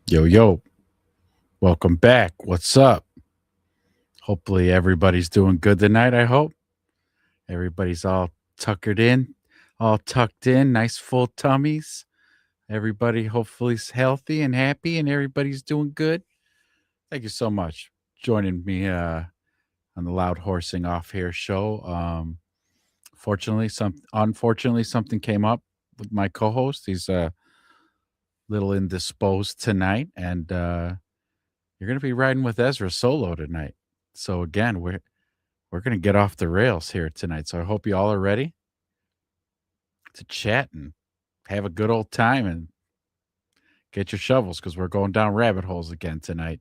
Yo, yo, welcome back. What's up? Hopefully, everybody's doing good tonight. I hope everybody's all tuckered in, all tucked in, nice full tummies. Everybody hopefully is healthy and happy, and everybody's doing good. Thank you so much joining me on the Loud Horsing Off Here show. Unfortunately, something came up with my co-host. He's a little indisposed tonight, and you're going to be riding with Ezra solo tonight. So again, we're going to get off the rails here tonight. So I hope you all are ready to chat and have a good old time and get your shovels because we're going down rabbit holes again tonight.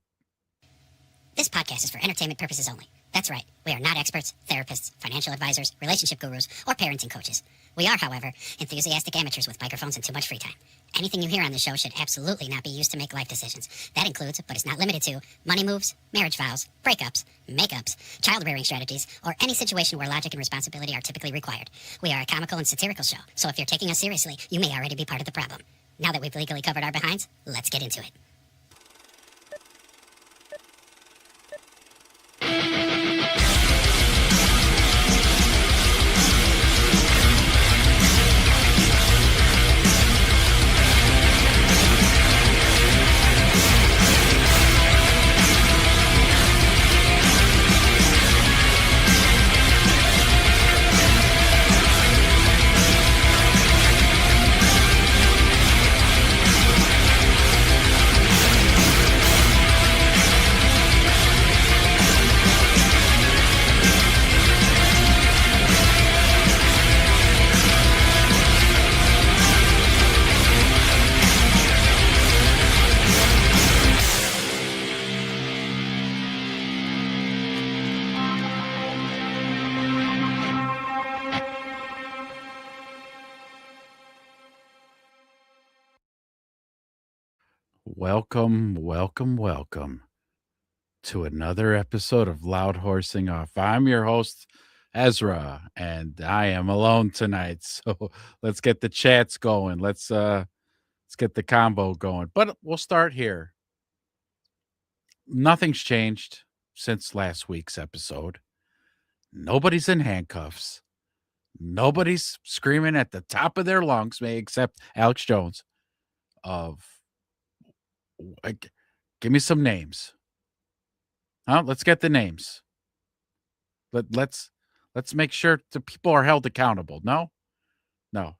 This podcast is for entertainment purposes only. That's right. We are not experts, therapists, financial advisors, relationship gurus, or parenting coaches. We are, however, enthusiastic amateurs with microphones and too much free time. Anything you hear on the show should absolutely not be used to make life decisions. That includes, but is not limited to, money moves, marriage vows, breakups, makeups, child-rearing strategies, or any situation where logic and responsibility are typically required. We are a comical and satirical show, so if you're taking us seriously, you may already be part of the problem. Now that we've legally covered our behinds, let's get into it. Welcome to another episode of Loud Horsing Off. I'm your host, Ezra, and I am alone tonight. So let's get the chats going. Let's get the combo going. But we'll start here. Nothing's changed since last week's episode. Nobody's in handcuffs. Nobody's screaming at the top of their lungs, except Alex Jones. Like, give me some names. Let's get the names. Let's make sure the people are held accountable. No,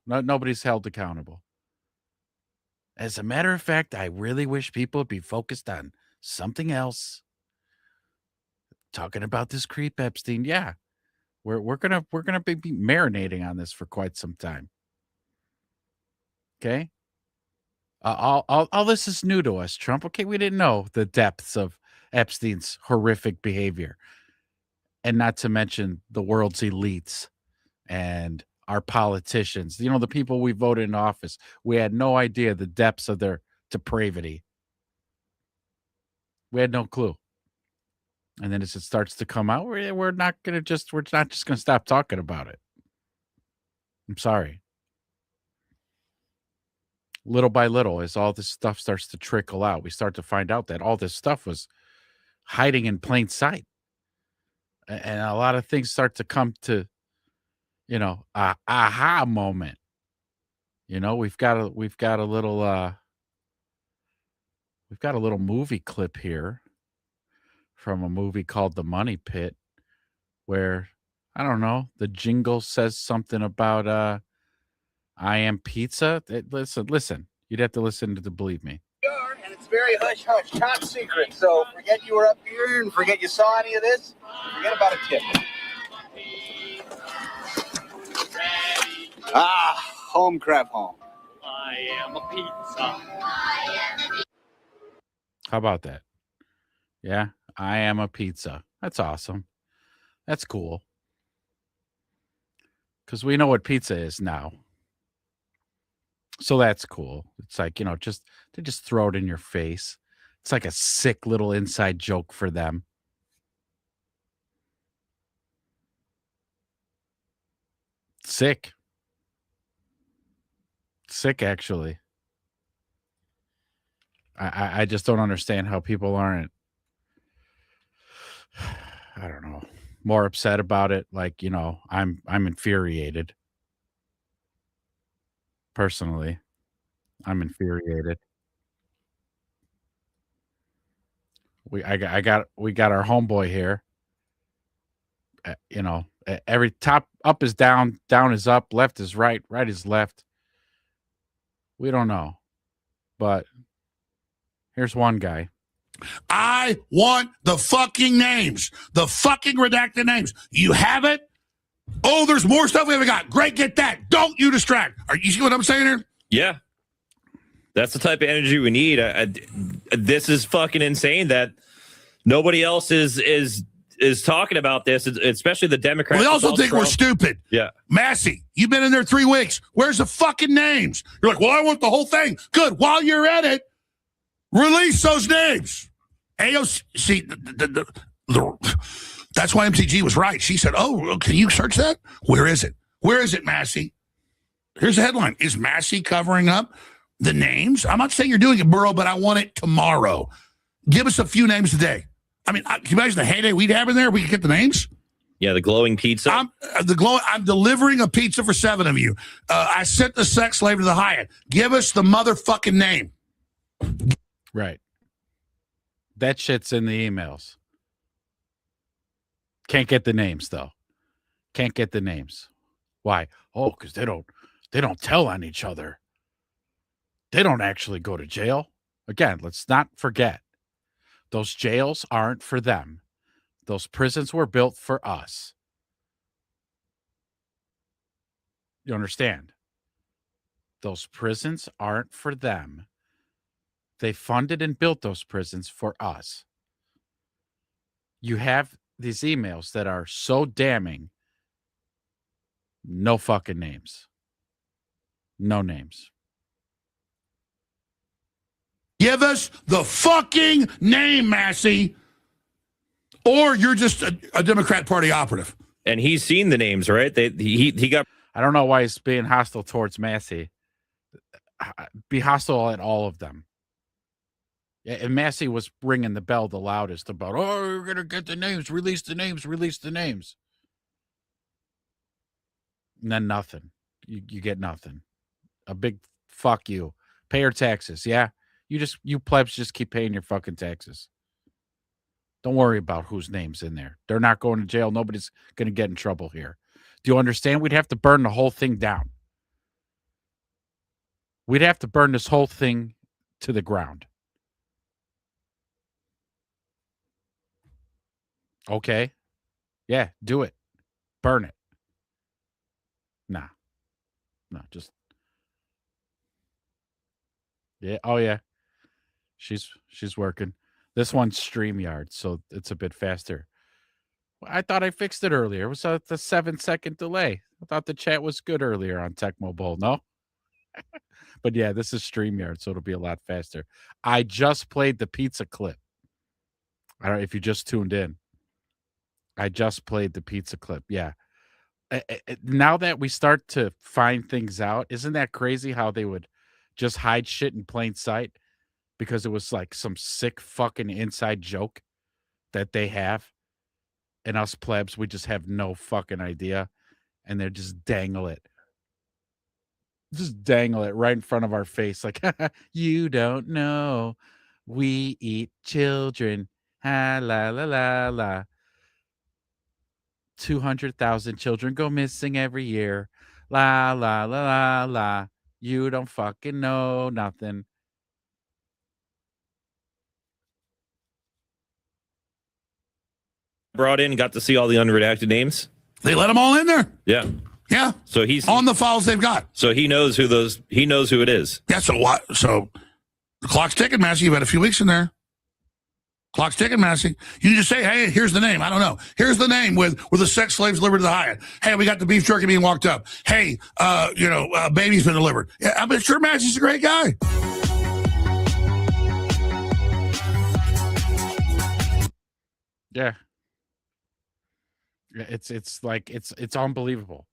nobody's held accountable. As a matter of fact, I really wish people would be focused on something else. Talking about this creep Epstein, yeah, we're gonna be marinating on this for quite some time. Okay, all this is new to us, Trump. Okay, we didn't know the depths of Epstein's horrific behavior, and not to mention the world's elites and our politicians. You know, the people we voted in office. We had no idea the depths of their depravity. We had no clue. And then as it starts to come out, we're not just going to stop talking about it. I'm sorry. Little by little, as all this stuff starts to trickle out, we start to find out that all this stuff was hiding in plain sight. And a lot of things start to come to, a aha moment. We've got a little we've got a little movie clip here from a movie called The Money Pit, where I don't know, the jingle says something about I am pizza. Listen. You'd have to listen to believe me. And it's very hush hush, top secret. So forget you were up here and forget you saw any of this. Forget about a tip. Home crap home. I am a pizza. How about that? Yeah, I am a pizza. That's awesome. That's cool. Because we know what pizza is now. So that's cool. It's like, they just throw it in your face. It's like a sick little inside joke for them. Sick. Sick, actually. I just don't understand how people aren't, I don't know, more upset about it. Like, I'm infuriated. Personally, I'm infuriated. We got our homeboy here. Every top up is down, down is up, left is right, right is left. We don't know, but here's one guy. I want the fucking names, the fucking redacted names. You have it? Oh, there's more stuff we haven't got. Great, get that. Don't you distract. Are you see what I'm saying here? Yeah. That's the type of energy we need. This is fucking insane that nobody else is talking about this, especially the Democrats. Well, they also think we're stupid. Yeah. Massey, you've been in there 3 weeks. Where's the fucking names? You're like, well, I want the whole thing. Good. While you're at it, release those names. AOC, that's why MTG was right. She said, oh, can you search that? Where is it? Where is it, Massey? Here's the headline. Is Massey covering up the names? I'm not saying you're doing it, Burrow, but I want it tomorrow. Give us a few names today. I mean, can you imagine the heyday we'd have in there? We could get the names. Yeah, the glowing pizza. I'm delivering a pizza for 7 of you. I sent the sex slave to the Hyatt. Give us the motherfucking name. Right. That shit's in the emails. Can't get the names though. Can't get the names. Why? Oh, because they don't tell on each other. They don't actually go to jail. Again, let's not forget. Those jails aren't for them. Those prisons were built for us. You understand? Those prisons aren't for them. They funded and built those prisons for us. You have these emails that are so damning. No fucking names. No names. Give us the fucking name, Massey. Or you're just a Democrat Party operative. And he's seen the names, right? He got. I don't know why he's being hostile towards Massey. Be hostile at all of them. Yeah, and Massey was ringing the bell the loudest about, oh, we're going to get the names, release the names, release the names. And then nothing. You get nothing. A big fuck you. Pay your taxes, yeah? You plebs just keep paying your fucking taxes. Don't worry about whose name's in there. They're not going to jail. Nobody's going to get in trouble here. Do you understand? We'd have to burn the whole thing down. We'd have to burn this whole thing to the ground. Okay. Yeah, do it. Burn it. Nah. No, just. Yeah. Oh, yeah. She's working. This one's StreamYard, so it's a bit faster. I thought I fixed it earlier. It was the 7-second delay. I thought the chat was good earlier on Tecmo Bowl. No? But yeah, this is StreamYard, so it'll be a lot faster. I just played the pizza clip. I don't know if you just tuned in. I just played the pizza clip. Yeah. Now that we start to find things out, isn't that crazy how they would just hide shit in plain sight because it was like some sick fucking inside joke that they have, and us plebs, we just have no fucking idea, and they just dangle it right in front of our face like, you don't know, we eat children, ha la la la la. 200,000 children go missing every year. La, la, la, la, la. You don't fucking know nothing. Brought in, got to see all the unredacted names. They let them all in there. Yeah. Yeah. So he's on the files they've got. So he knows who it is. Yeah. So what? So the clock's ticking, Massey. You've had a few weeks in there. Clock's ticking, Massey. You just say, hey, here's the name. I don't know. Here's the name with the sex slaves delivered to the Hyatt. Hey, we got the beef jerky being walked up. Hey, baby's been delivered. Yeah, I'm sure Massey's a great guy. Yeah. It's like it's unbelievable.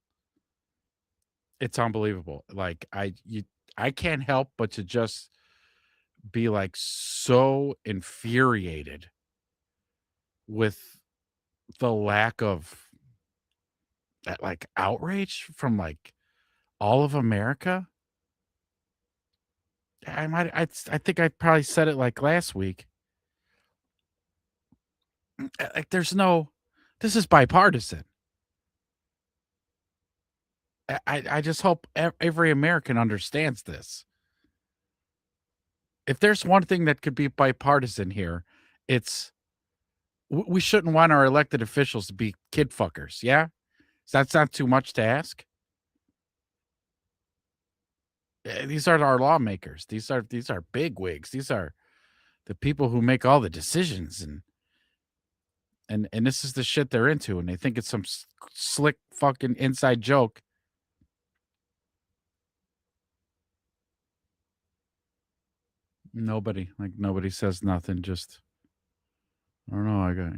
It's unbelievable. Like I can't help but to just be like so infuriated with the lack of that like outrage from like all of America. I think I probably said it like last week. Like this is bipartisan. I just hope every American understands this. If there's one thing that could be bipartisan here, it's we shouldn't want our elected officials to be kid fuckers. Yeah, that's not too much to ask. These are our lawmakers. These are big wigs. These are the people who make all the decisions, and this is the shit they're into, and they think it's some slick fucking inside joke. Nobody says nothing. Just I don't know. I got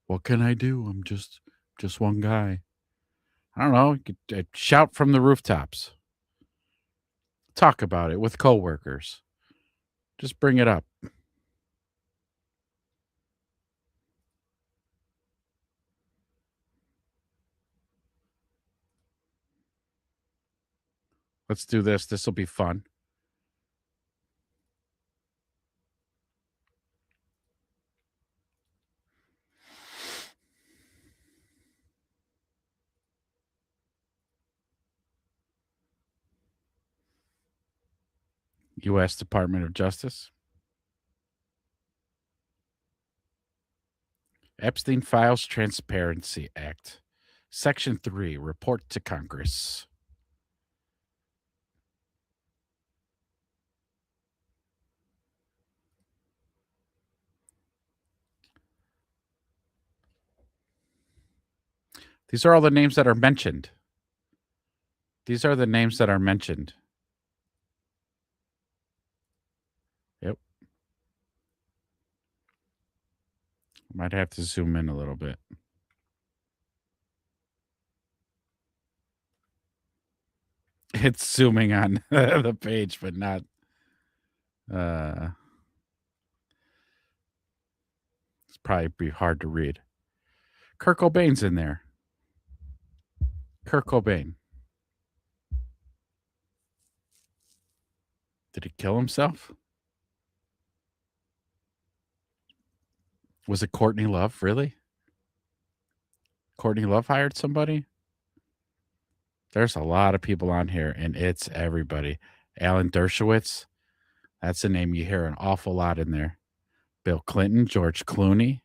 what can I do? I'm just one guy. I don't know. You could shout from the rooftops. Talk about it with coworkers. Just bring it up. Let's do this. This will be fun. U.S. Department of Justice. Epstein Files Transparency Act. Section 3, report to Congress. These are all the names that are mentioned. These are the names that are mentioned. Yep. Might have to zoom in a little bit. It's zooming on the page, but not. It's probably be hard to read. Kurt Cobain's in there. Kurt Cobain. Did he kill himself? Was it Courtney Love? Really? Courtney Love hired somebody? There's a lot of people on here, and it's everybody. Alan Dershowitz. That's a name you hear an awful lot in there. Bill Clinton, George Clooney.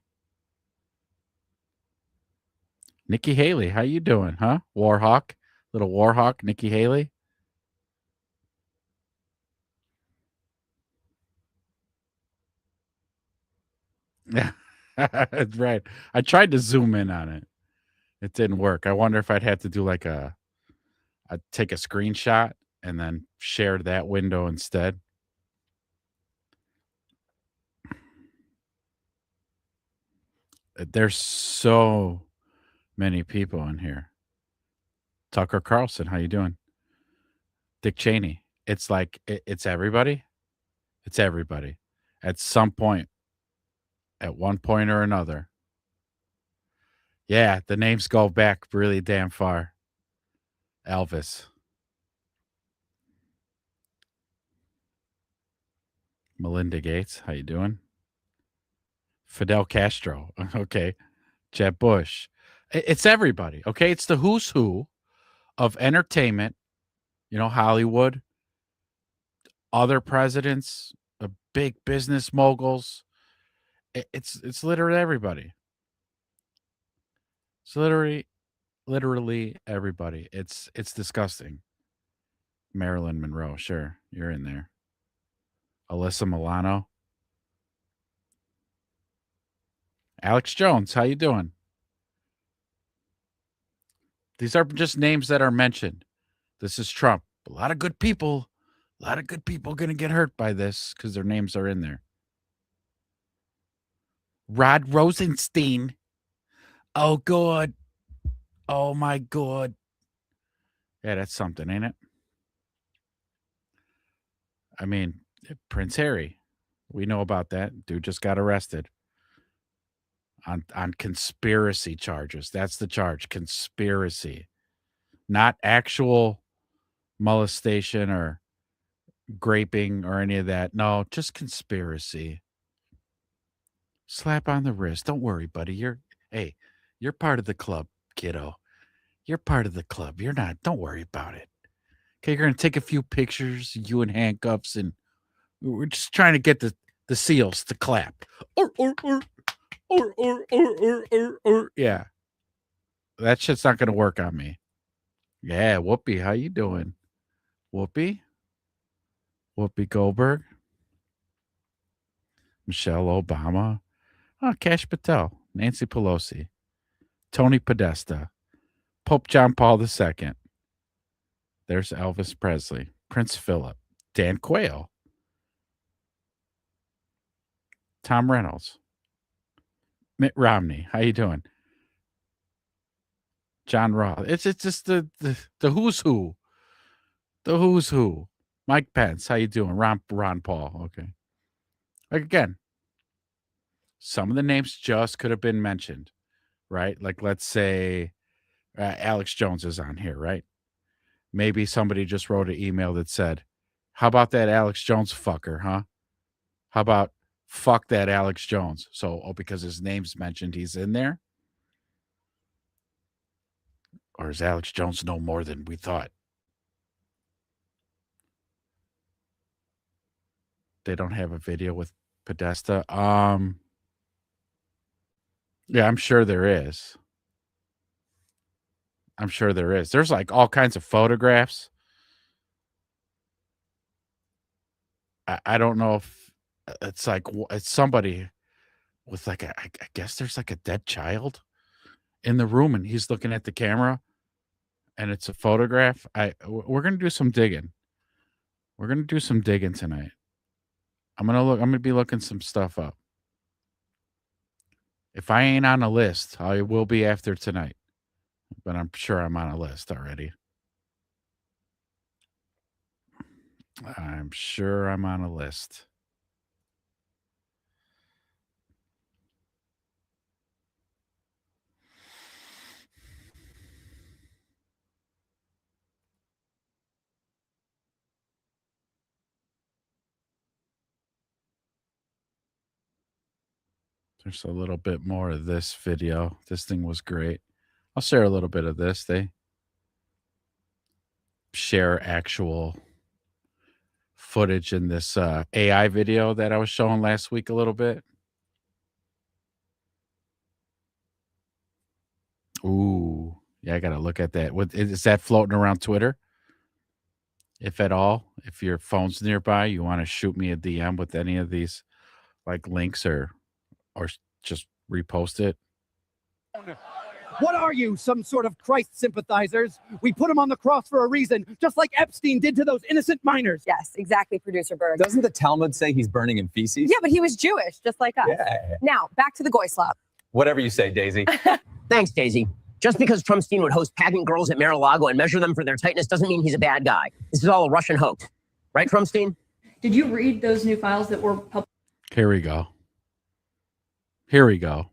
Nikki Haley, how you doing, huh? Warhawk, little Warhawk, Nikki Haley. Yeah, that's right. I tried to zoom in on it. It didn't work. I wonder if I'd have to do like I'd take a screenshot and then share that window instead. There's so many people in here. Tucker Carlson, how you doing? Dick Cheney. It's like it's everybody. It's everybody. At some point, at one point or another. Yeah, the names go back really damn far. Elvis. Melinda Gates, how you doing? Fidel Castro. Okay. Jeb Bush. It's everybody. Okay. It's the who's who of entertainment, Hollywood, other presidents, big business moguls. It's literally everybody. It's literally everybody. It's disgusting. Marilyn Monroe, sure, you're in there. Alyssa Milano. Alex Jones, how you doing? These are just names that are mentioned. This is Trump. A lot of good people. A lot of good people going to get hurt by this because their names are in there. Rod Rosenstein. Oh, God. Oh, my God. Yeah, that's something, ain't it? I mean, Prince Harry. We know about that. Dude just got arrested on conspiracy charges. That's the charge, conspiracy. Not actual molestation or graping or any of that. No, just conspiracy. Slap on the wrist. Don't worry, buddy. You're part of the club, kiddo. You're part of the club. You're not. Don't worry about it. Okay, you're gonna take a few pictures, you in handcuffs, and we're just trying to get the seals to clap. Yeah. That shit's not gonna work on me. Yeah, Whoopi, how you doing? Whoopi? Whoopi Goldberg? Michelle Obama? Oh, Kash Patel, Nancy Pelosi, Tony Podesta, Pope John Paul II. There's Elvis Presley, Prince Philip, Dan Quayle, Tom Reynolds, Mitt Romney. How you doing? John Roth. It's just the who's who. The who's who. Mike Pence. How you doing? Ron Paul. Okay. Like again, some of the names just could have been mentioned, right? Like let's say Alex Jones is on here, right? Maybe somebody just wrote an email that said, how about that Alex Jones fucker, huh? How about fuck that Alex Jones? So, because his name's mentioned, he's in there? Or is Alex Jones no more than we thought? They don't have a video with Podesta. Yeah, I'm sure there is. I'm sure there is. There's like all kinds of photographs. I don't know if it's like it's somebody with like I guess there's like a dead child in the room and he's looking at the camera and it's a photograph. We're gonna do some digging. We're gonna do some digging tonight. I'm gonna be looking some stuff up. If I ain't on a list, I will be after tonight. But I'm sure I'm on a list already. I'm sure I'm on a list. There's a little bit more of this video. This thing was great. I'll share a little bit of this. They share actual footage in this AI video that I was showing last week a little bit. Ooh, yeah, I got to look at that. Is that floating around Twitter? If at all, if your phone's nearby, you want to shoot me a DM with any of these like links or just repost it. What are you, some sort of Christ sympathizers? We put him on the cross for a reason, just like Epstein did to those innocent minors. Yes, exactly, Producer Berg. Doesn't the Talmud say he's burning in feces? Yeah, but he was Jewish, just like us. Yeah. Now, back to the Goyslop. Whatever you say, Daisy. Thanks, Daisy. Just because Trumpstein would host pageant girls at Mar-a-Lago and measure them for their tightness doesn't mean he's a bad guy. This is all a Russian hoax. Right, Trumpstein? Did you read those new files that were published Here we go. Here we go.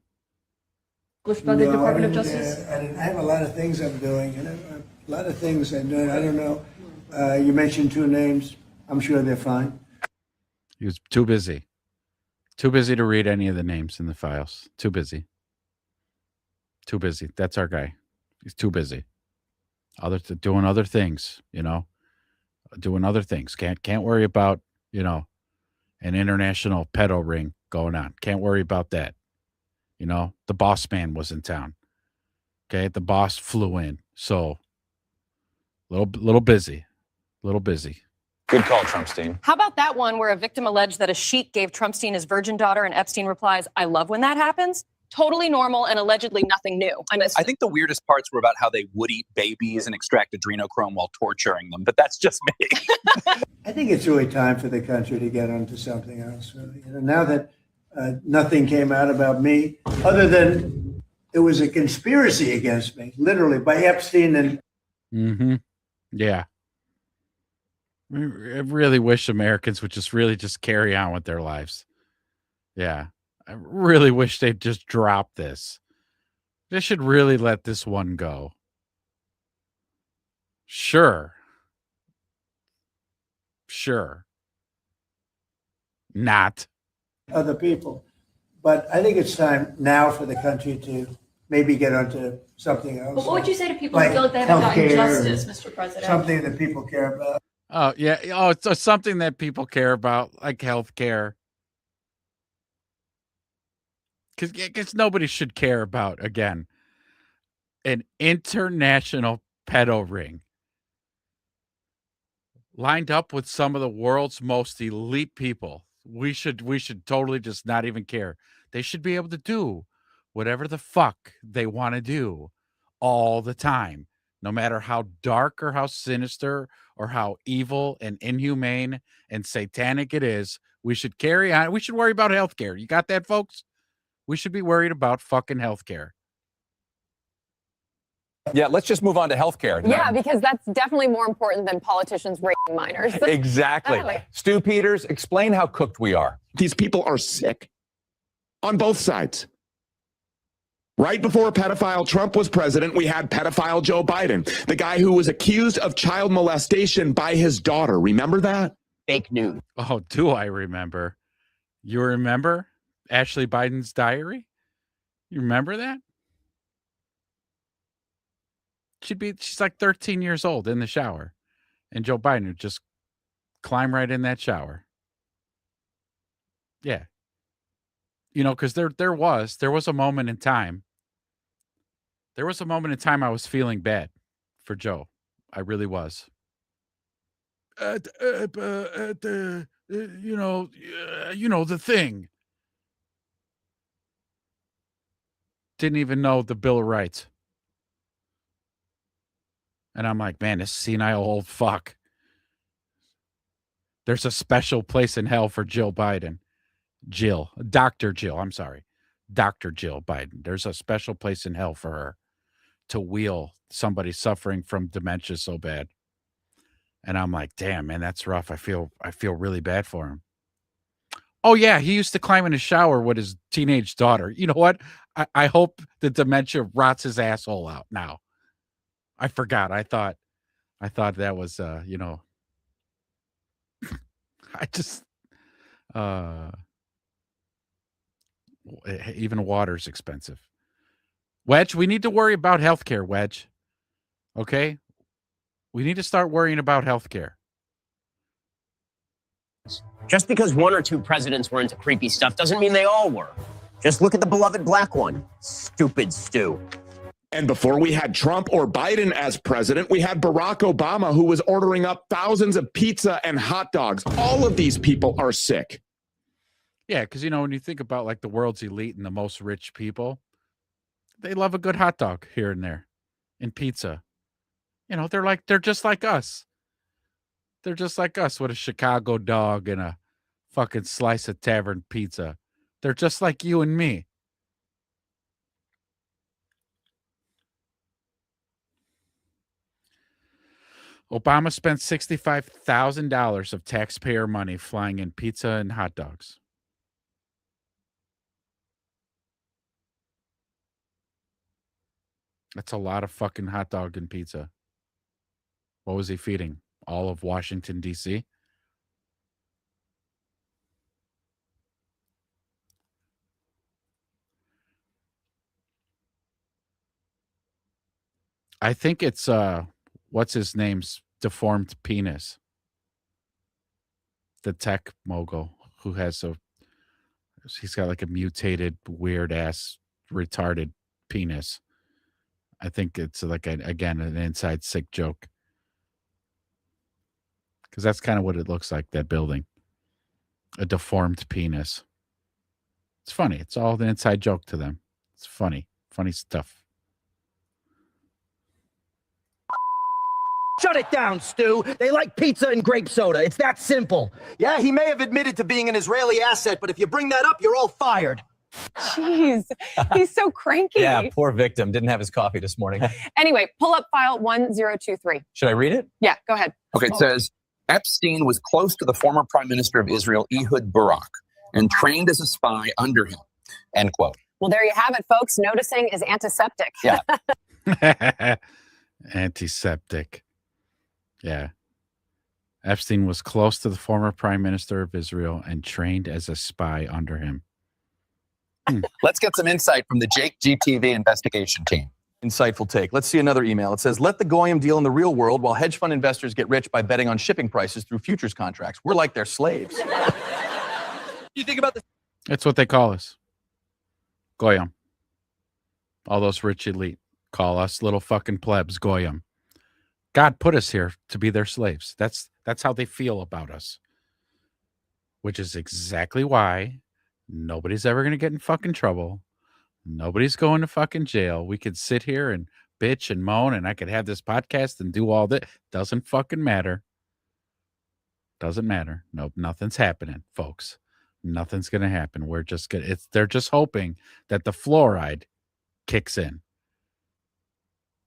by the Department of Justice? I have a lot of things I'm doing, and a lot of things I'm doing. I don't know. You mentioned two names. I'm sure they're fine. He was too busy. Too busy to read any of the names in the files. Too busy. Too busy. That's our guy. He's too busy. Doing other things, you know. Doing other things. Can't worry about, you know, an international pedo ring going on. Can't worry about that. You know, the boss man was in town. Okay, the boss flew in. So little busy. Little busy. Good call, Trumpstein. How about that one where a victim alleged that a sheik gave Trumpstein his virgin daughter and Epstein replies, "I love when that happens"? Totally normal and allegedly nothing new. I think the weirdest parts were about how they would eat babies and extract adrenochrome while torturing them, but that's just me. I think it's really time for the country to get onto something else. Now that nothing came out about me, other than it was a conspiracy against me, literally by Epstein and. Mm-hmm. Yeah. I really wish Americans would just carry on with their lives. Yeah. I really wish they'd just drop this. They should really let this one go. Sure. Not. Other people. But I think it's time now for the country to maybe get onto something else. But what would you say to people Like who feel like they haven't gotten healthcare, justice, Mr. President? something that people care about. Oh, yeah. Oh, it's something that people care about, like healthcare. Because nobody should care about, again, an international pedo ring lined up with some of the world's most elite people. We should totally just not even care. They should be able to do whatever the fuck they want to do all the time, no matter how dark or how sinister or how evil and inhumane and satanic it is. We should carry on. We should worry about healthcare. You got that, folks? We should be worried about fucking healthcare. Yeah, let's just move on to healthcare. Yeah, because that's definitely more important than politicians raping minors. Exactly. Definitely. Stu Peters, explain how cooked we are. These people are sick on both sides. Right before pedophile Trump was president, we had pedophile Joe Biden, the guy who was accused of child molestation by his daughter. Remember that? Fake news. Oh, do I remember? You remember Ashley Biden's diary? You remember that? She's like 13 years old in the shower, and Joe Biden would just climb right in that shower. Yeah. You know, because there was a moment in time. There was a moment in time I was feeling bad for Joe. I really was. The thing. Didn't even know the Bill of Rights. And I'm like, man, this senile old fuck. There's a special place in hell for Dr. Jill Biden. There's a special place in hell for her to wheel somebody suffering from dementia so bad. And I'm like, damn, man, that's rough. I feel really bad for him. Oh, yeah, he used to climb in the shower with his teenage daughter. You know what? I hope the dementia rots his asshole out now. I forgot. I thought that was, I just, even water's expensive. Wedge, we need to worry about healthcare, Wedge. Okay? We need to start worrying about healthcare. Just because one or two presidents were into creepy stuff doesn't mean they all were. Just look at the beloved black one. Stupid Stu. And before we had Trump or Biden as president, we had Barack Obama, who was ordering up thousands of pizza and hot dogs. All of these people are sick. Yeah, because, when you think about like the world's elite and the most rich people, they love a good hot dog here and there and pizza. They're just like us. They're just like us with a Chicago dog and a fucking slice of tavern pizza. They're just like you and me. Obama spent $65,000 of taxpayer money flying in pizza and hot dogs. That's a lot of fucking hot dog and pizza. What was he feeding? All of Washington, D.C.? I think it's what's his name's deformed penis. The tech mogul who he's got like a mutated, weird ass, retarded penis. I think it's like an inside sick joke. Because that's kind of what it looks like, that building. A deformed penis. It's funny. It's all an inside joke to them. It's funny. Funny stuff. Shut it down, Stu. They like pizza and grape soda. It's that simple. Yeah, he may have admitted to being an Israeli asset, but if you bring that up, you're all fired. Jeez, he's so cranky. Yeah, poor victim. Didn't have his coffee this morning. Anyway, pull up file 1023. Should I read it? Yeah, go ahead. Okay, it says, Epstein was close to the former Prime Minister of Israel, Ehud Barak, and trained as a spy under him. End quote. Well, there you have it, folks. Noticing is antiseptic. Yeah. Antiseptic. Yeah. Epstein was close to the former Prime Minister of Israel and trained as a spy under him. Let's get some insight from the Jake GTV investigation team. Insightful take. Let's see another email. It says, let the goyim deal in the real world while hedge fund investors get rich by betting on shipping prices through futures contracts. We're like their slaves. You think about this. That's what they call us. Goyim. All those rich elite call us little fucking plebs Goyim. God put us here to be their slaves. That's how they feel about us. Which is exactly why nobody's ever going to get in fucking trouble. Nobody's going to fucking jail. We could sit here and bitch and moan, and I could have this podcast and do all that. Doesn't fucking matter. Doesn't matter. Nope, nothing's happening, folks. Nothing's going to happen. We're just going to, they're just hoping that the fluoride kicks in.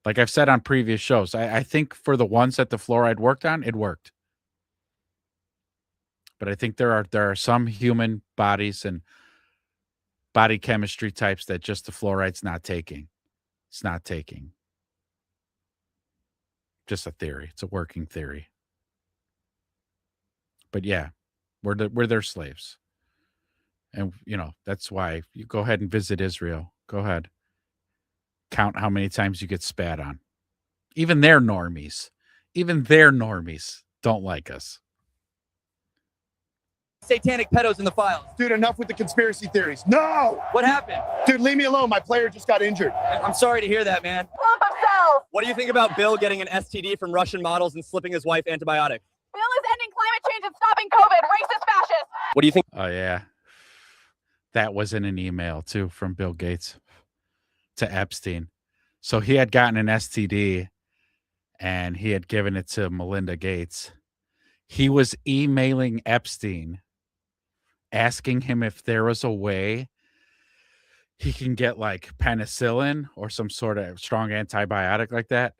Like I've said on previous shows, I think for the ones that the fluoride worked on, it worked. But I think there are some human bodies and body chemistry types that just the fluoride's not taking. It's not taking. Just a theory. It's a working theory. But yeah, we're their slaves. And, you know, that's why you go ahead and visit Israel. Go ahead. Count how many times you get spat on. Even their normies. Even their normies don't like us. Satanic pedos in the files. Dude, enough with the conspiracy theories. No! What happened? Dude, leave me alone. My player just got injured. I'm sorry to hear that, man. What do you think about Bill getting an STD from Russian models and slipping his wife antibiotics? Bill is ending climate change and stopping COVID. Racist fascist. What do you think? Oh, yeah. That was in an email, too, from Bill Gates to Epstein. So he had gotten an STD, and he had given it to Melinda Gates. He was emailing Epstein, asking him if there was a way he can get, like, penicillin or some sort of strong antibiotic like that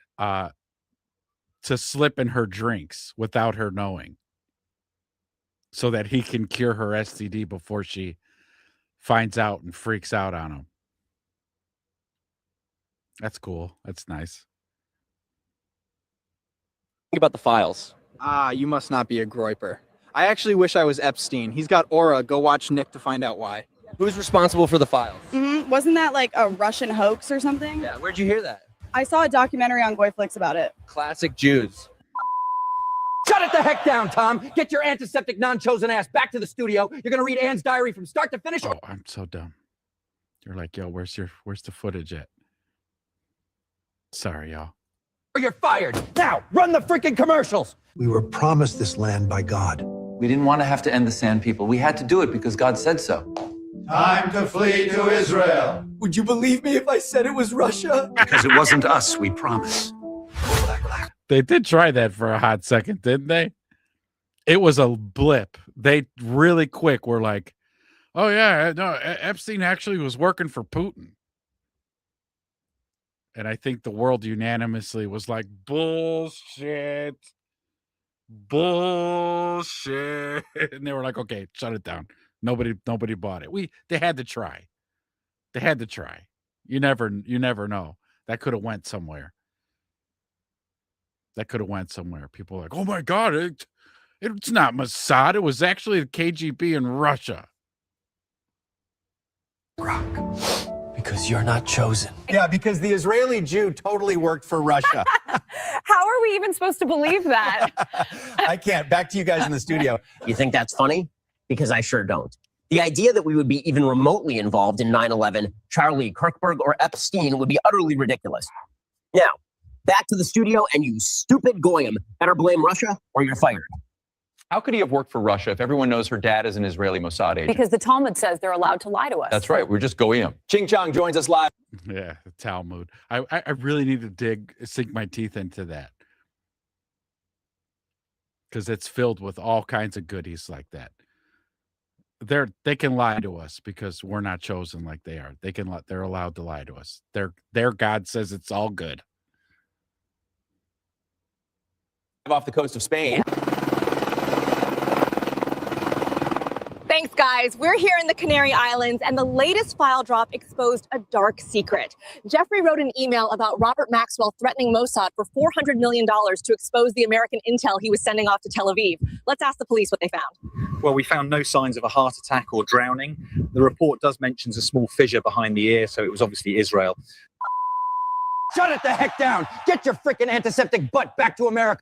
to slip in her drinks without her knowing so that he can cure her STD before she finds out and freaks out on him. That's cool. That's nice. Think about the files. You must not be a groiper. I actually wish I was Epstein. He's got aura. Go watch Nick to find out why. Who's responsible for the files? Wasn't that like a Russian hoax or something? Yeah, where'd you hear that? I saw a documentary on Goyflix about it. Classic Jews. Shut it the heck down, Tom. Get your antiseptic, non-chosen ass back to the studio. You're going to read Anne's diary from start to finish. Oh, I'm so dumb. You're like, yo, where's the footage at? Sorry, y'all. Or you're fired. Now, run the freaking commercials. We were promised this land by God. We didn't want to have to end the Sand People. We had to do it because God said so. Time to flee to Israel. Would you believe me if I said it was Russia? Because it wasn't us, we promise. They did try that for a hot second, didn't they? It was a blip. They really quick were like, oh, yeah, no, Epstein actually was working for Putin. And I think the world unanimously was like, bullshit. Bullshit. And they were like, okay, shut it down. Nobody bought it. They had to try. They had to try. You never know. That could have went somewhere. People are like, oh my God, it's not Mossad. It was actually the KGB in Russia. Because you're not chosen. Yeah, because the Israeli Jew totally worked for Russia. How are we even supposed to believe that? I can't. Back to you guys in the studio. You think that's funny? Because I sure don't. The idea that we would be even remotely involved in 9/11, Charlie Kirkberg, or Epstein would be utterly ridiculous. Now, back to the studio, and you stupid goyim better blame Russia or you're fired. How could he have worked for Russia if everyone knows her dad is an Israeli Mossad agent? Because the Talmud says they're allowed to lie to us. That's right. We're just goyim. Ching Chong joins us live. Yeah, the Talmud. I really need to sink my teeth into that. Because it's filled with all kinds of goodies like that. They can lie to us because we're not chosen like they are. They're allowed to lie to us. Their God says it's all good. Off the coast of Spain. Thanks, guys. We're here in the Canary Islands, and the latest file drop exposed a dark secret. Jeffrey wrote an email about Robert Maxwell threatening Mossad for $400 million to expose the American intel he was sending off to Tel Aviv. Let's ask the police what they found. Well, we found no signs of a heart attack or drowning. The report does mention a small fissure behind the ear, so it was obviously Israel. Shut it the heck down. Get your freaking antiseptic butt back to America.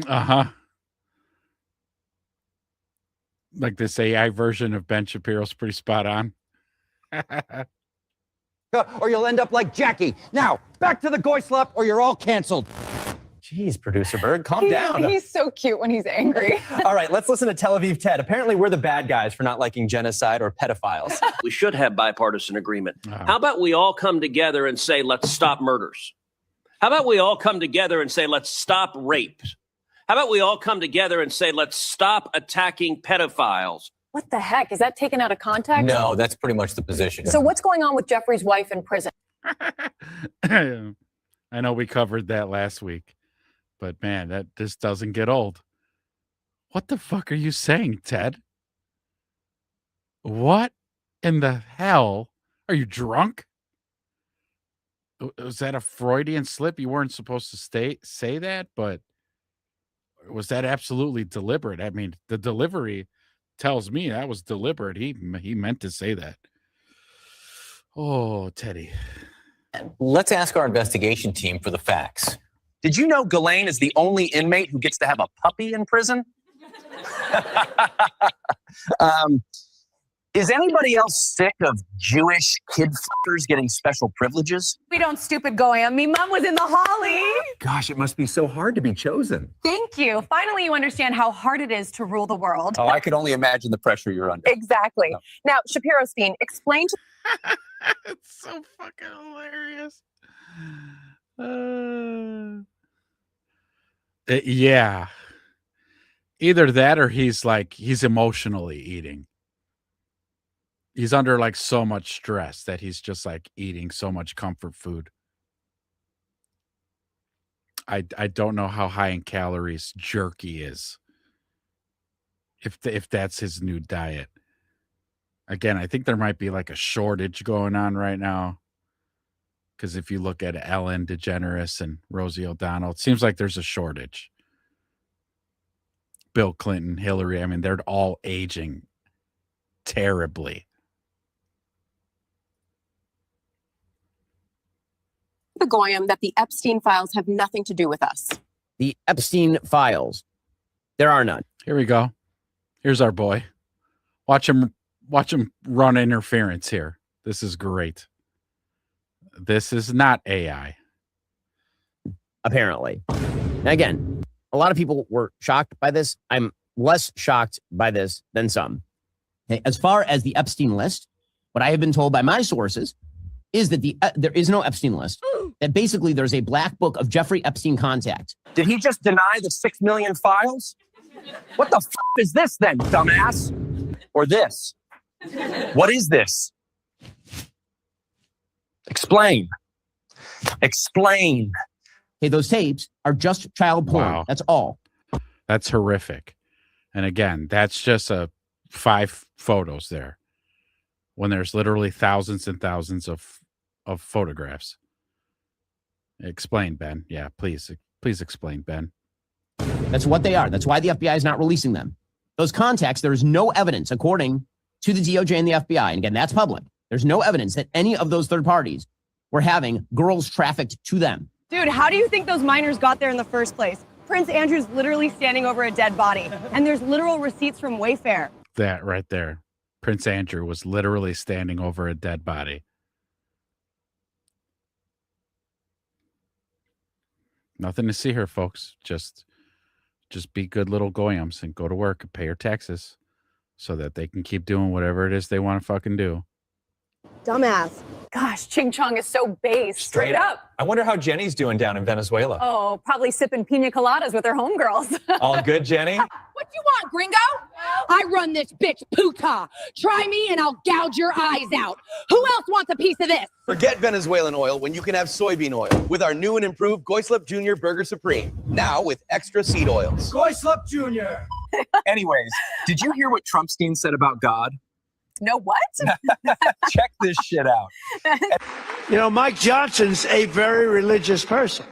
Uh-huh. Like this AI version of Ben Shapiro's pretty spot on. Or you'll end up like Jackie. Now, back to the goy slop or you're all canceled. Jeez, producer Berg, calm down. He's so cute when he's angry. All right, let's listen to Tel Aviv Ted. Apparently, we're the bad guys for not liking genocide or pedophiles. We should have bipartisan agreement. How about we all come together and say, let's stop murders? How about we all come together and say, let's stop rape? How about we all come together and say, let's stop attacking pedophiles? What the heck? Is that taken out of context? No, that's pretty much the position. So what's going on with Jeffrey's wife in prison? I know we covered that last week, but man, that just doesn't get old. What the fuck are you saying, Ted? What in the hell? Are you drunk? Was that a Freudian slip? You weren't supposed to say that, but was that absolutely deliberate? I mean, the delivery tells me that was deliberate. He meant to say that. Oh, Teddy. Let's ask our investigation team for the facts. Did you know Ghislaine is the only inmate who gets to have a puppy in prison? Is anybody else sick of Jewish kid fuckers getting special privileges? We don't stupid Goyam. Me mom was in the Holly. Gosh, it must be so hard to be chosen. Thank you. Finally, you understand how hard it is to rule the world. Oh, I could only imagine the pressure you're under. Exactly. No. Now, Shapiro-Stein, explain to... It's so fucking hilarious. Yeah. Either that or he's emotionally eating. He's under like so much stress that he's just like eating so much comfort food. I don't know how high in calories jerky is. If that's his new diet. Again, I think there might be like a shortage going on right now. Because if you look at Ellen DeGeneres and Rosie O'Donnell, it seems like there's a shortage. Bill Clinton, Hillary, I mean, they're all aging terribly. the Goyam that the Epstein files have nothing to do with us. The Epstein files. There are none. Here we go. Here's our boy. Watch him run interference here. This is great. This is not AI. Apparently. Now, again, a lot of people were shocked by this. I'm less shocked by this than some. Okay, as far as the Epstein list, what I have been told by my sources is that there is no Epstein list. That basically there's a black book of Jeffrey Epstein contacts. Did he just deny the 6 million files? What the f*** is this then, dumbass? Or this? What is this? Explain. Explain. Okay, those tapes are just child porn. Wow. That's all. That's horrific. And again, that's just 5 photos there. When there's literally thousands and thousands of photographs. Explain, Ben. Yeah, please explain, Ben. That's what they are. That's why the FBI is not releasing them. Those contacts, there is no evidence, according to the DOJ and the FBI, and again, that's public. There's no evidence that any of those third parties were having girls trafficked to them. Dude, how do you think those minors got there in the first place? Prince Andrew's literally standing over a dead body, and there's literal receipts from Wayfair. That right there. Prince Andrew was literally standing over a dead body. Nothing to see here, folks. Just be good little goyams and go to work and pay your taxes so that they can keep doing whatever it is they want to fucking do. Dumbass. Gosh, Ching Chong is so base. Straight up. I wonder how Jenny's doing down in Venezuela. Oh, probably sipping pina coladas with her homegirls. All good, Jenny? What you want, gringo? I run this bitch puta. Try me and I'll gouge your eyes out. Who else wants a piece of this? Forget Venezuelan oil when you can have soybean oil with our new and improved Goislip Jr. Burger Supreme. Now with extra seed oils. Goislip Jr. Anyways, did you hear what Trumpstein said about God? No, what? Check this shit out. You know, Mike Johnson's a very religious person,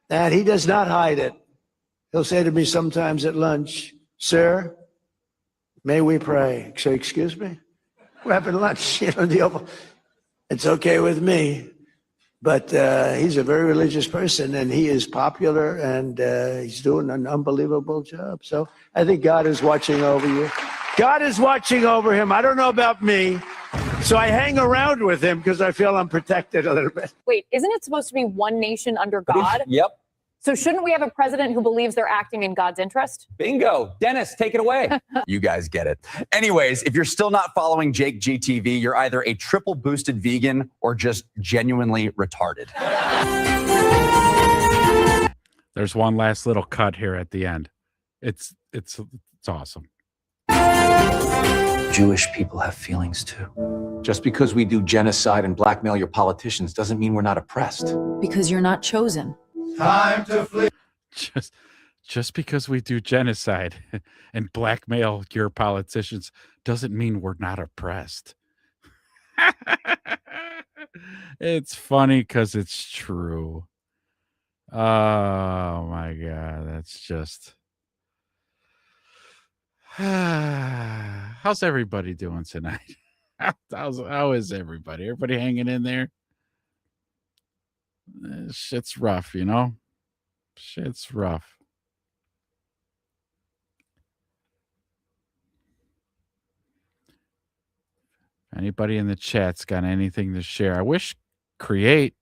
and he does not hide it. He'll say to me sometimes at lunch, "Sir, may we pray?" So, excuse me? We're having lunch, you know, in the Oval. It's okay with me. But he's a very religious person, and he is popular, and he's doing an unbelievable job. So I think God is watching over you. God is watching over him. I don't know about me. So I hang around with him because I feel I'm protected a little bit. Wait, isn't it supposed to be one nation under God? Yep. So shouldn't we have a president who believes they're acting in God's interest? Bingo. Dennis, take it away. You guys get it. Anyways, if you're still not following Jake GTV, you're either a triple boosted vegan or just genuinely retarded. There's one last little cut here at the end. It's awesome. Jewish people have feelings too. Just because we do genocide and blackmail your politicians doesn't mean we're not oppressed. Because you're not chosen. Time to flee. Just because we do genocide and blackmail your politicians doesn't mean we're not oppressed. It's funny because it's true. Oh my God, that's just. How's everybody doing tonight? How is everybody? Everybody hanging in there? Shit's rough, you know? Shit's rough. Anybody in the chat's got anything to share? I wish create,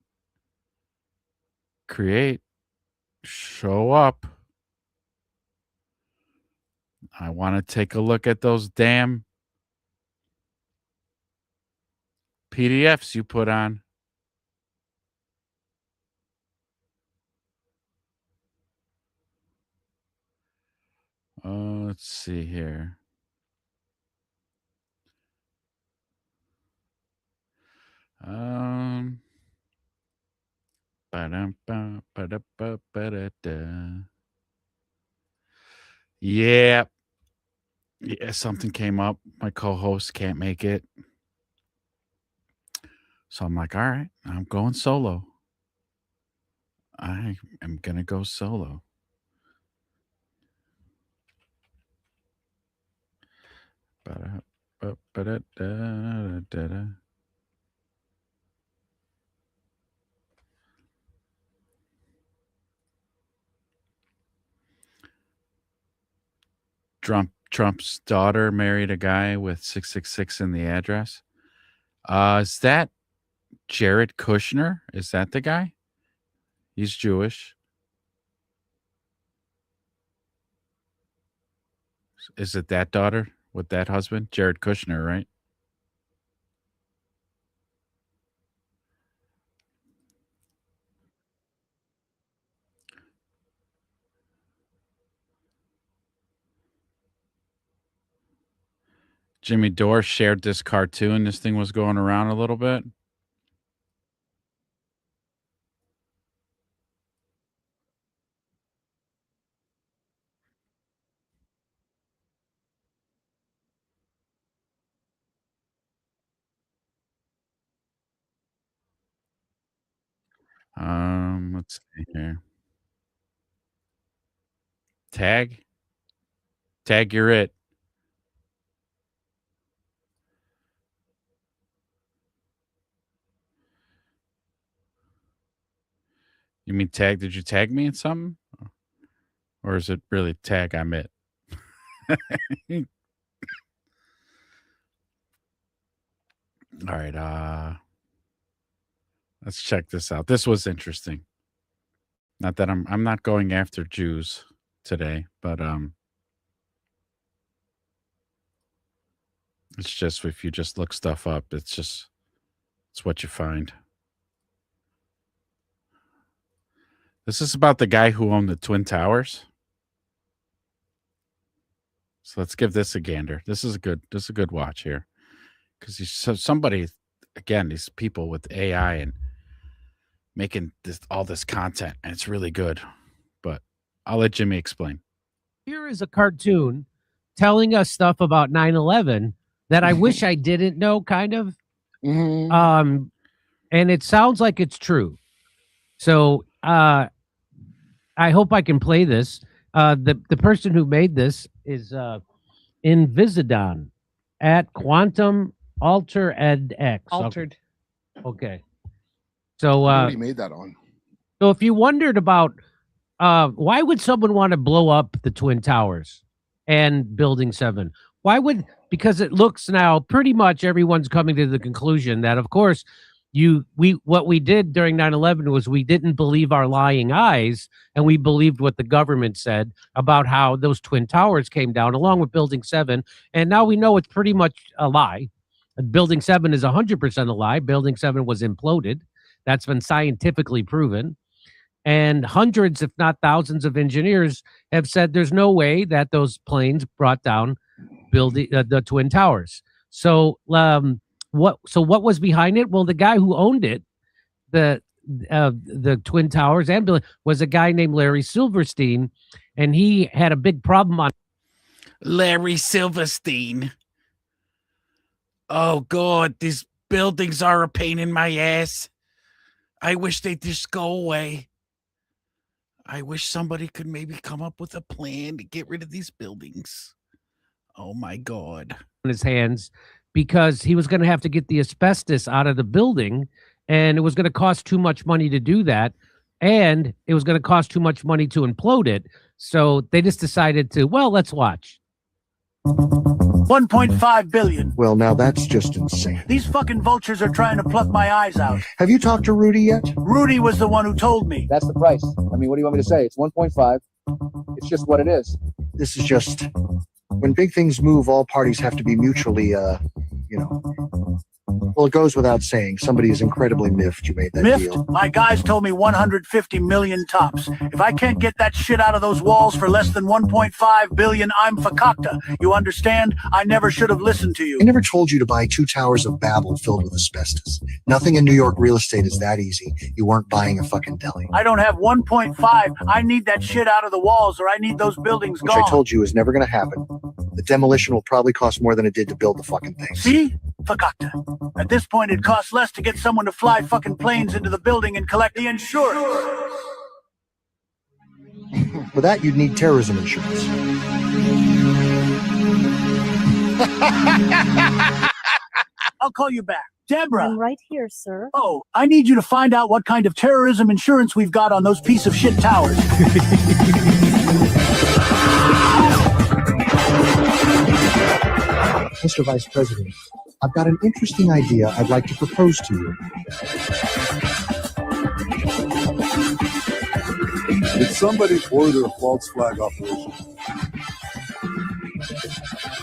show up. I want to take a look at those damn PDFs you put on. Let's see here. Yeah. Yeah, something came up. My co-host can't make it. So I'm like, all right, I'm going solo. I am going to go solo. Trump's daughter married a guy with 666 in the address. Is that Jared Kushner? Is that the guy? He's Jewish. Is it that daughter with that husband? Jared Kushner, right? Jimmy Dore shared this cartoon. This thing was going around a little bit. Let's see here. Tag, you're it. You mean tag? Did you tag me in something? Or is it really tag I'm it? All right, let's check this out. This was interesting. Not that I'm not going after Jews today, but it's just if you just look stuff up, it's what you find. This is about the guy who owned the Twin Towers. So let's give this a gander. This is a good watch here, because somebody, again, these people with AI and making all this content, and it's really good. But I'll let Jimmy explain. Here is a cartoon telling us stuff about 9/11 that I wish I didn't know, kind of. And it sounds like it's true. So I hope I can play this. The person who made this is Invisidon at Quantum Alter Ed X. Altered. Okay. So Nobody made that on. So if you wondered about why would someone want to blow up the Twin Towers and Building 7? Because it looks now pretty much everyone's coming to the conclusion that, of course, what we did during 9/11 was we didn't believe our lying eyes, and we believed what the government said about how those Twin Towers came down along with Building 7. And now we know it's pretty much a lie. Building 7 is 100% a lie. Building 7 was imploded. That's been scientifically proven. And hundreds, if not thousands, of engineers have said there's no way that those planes brought down the Twin Towers. So what was behind it? Well, the guy who owned it, the Twin Towers and building, was a guy named Larry Silverstein, and he had a big problem on Larry Silverstein. Oh God, these buildings are a pain in my ass. I wish they'd just go away. I wish somebody could maybe come up with a plan to get rid of these buildings. Oh my God. in his hands because he was going to have to get the asbestos out of the building, and it was going to cost too much money to do that, and it was going to cost too much money to implode it. So they just decided to, well, let's watch. 1.5 billion. Well, now that's just insane. These fucking vultures are trying to pluck my eyes out. Have you talked to Rudy yet? Rudy was the one who told me. That's the price. I mean, what do you want me to say? It's 1.5. It's just what it is. This is just, when big things move, all parties have to be mutually, well, it goes without saying, somebody is incredibly miffed you made that Miffed? deal. My guys told me 150 million tops. If I can't get that shit out of those walls for less than 1.5 billion, I'm fakakta. You understand? I never should have listened to you. I never told you to buy 2 towers of Babel filled with asbestos. Nothing in New York real estate is that easy. You weren't buying a fucking deli. I don't have 1.5. I need that shit out of the walls, or I need those buildings Which gone. I told you is never going to happen. The demolition will probably cost more than it did to build the fucking thing. See? Fakakta. At this point, it costs less to get someone to fly fucking planes into the building and collect the insurance. For that, you'd need terrorism insurance. I'll call you back. Deborah. I'm right here, sir. Oh, I need you to find out what kind of terrorism insurance we've got on those piece of shit towers. Mr. Vice President, I've got an interesting idea I'd like to propose to you. Did somebody order a false flag operation?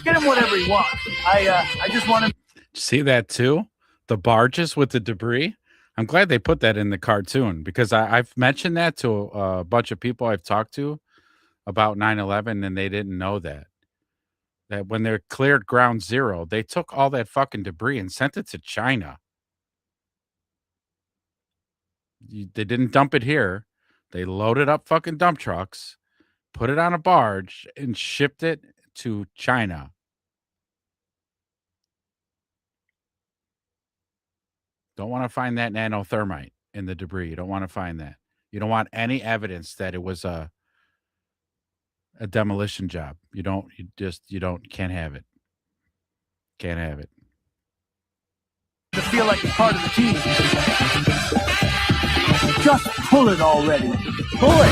Get him whatever he wants. I just want him. See that too? The barges with the debris. I'm glad they put that in the cartoon, because I've mentioned that to a bunch of people I've talked to about 9/11, and they didn't know that when they cleared ground zero, they took all that fucking debris and sent it to China. They didn't dump it here. They loaded up fucking dump trucks, put it on a barge, and shipped it to China. Don't want to find that nanothermite in the debris. You don't want to find that. You don't want any evidence that it was a demolition job. Can't have it. Can't have it. To feel like you're part of the team. Just pull it already. Pull it.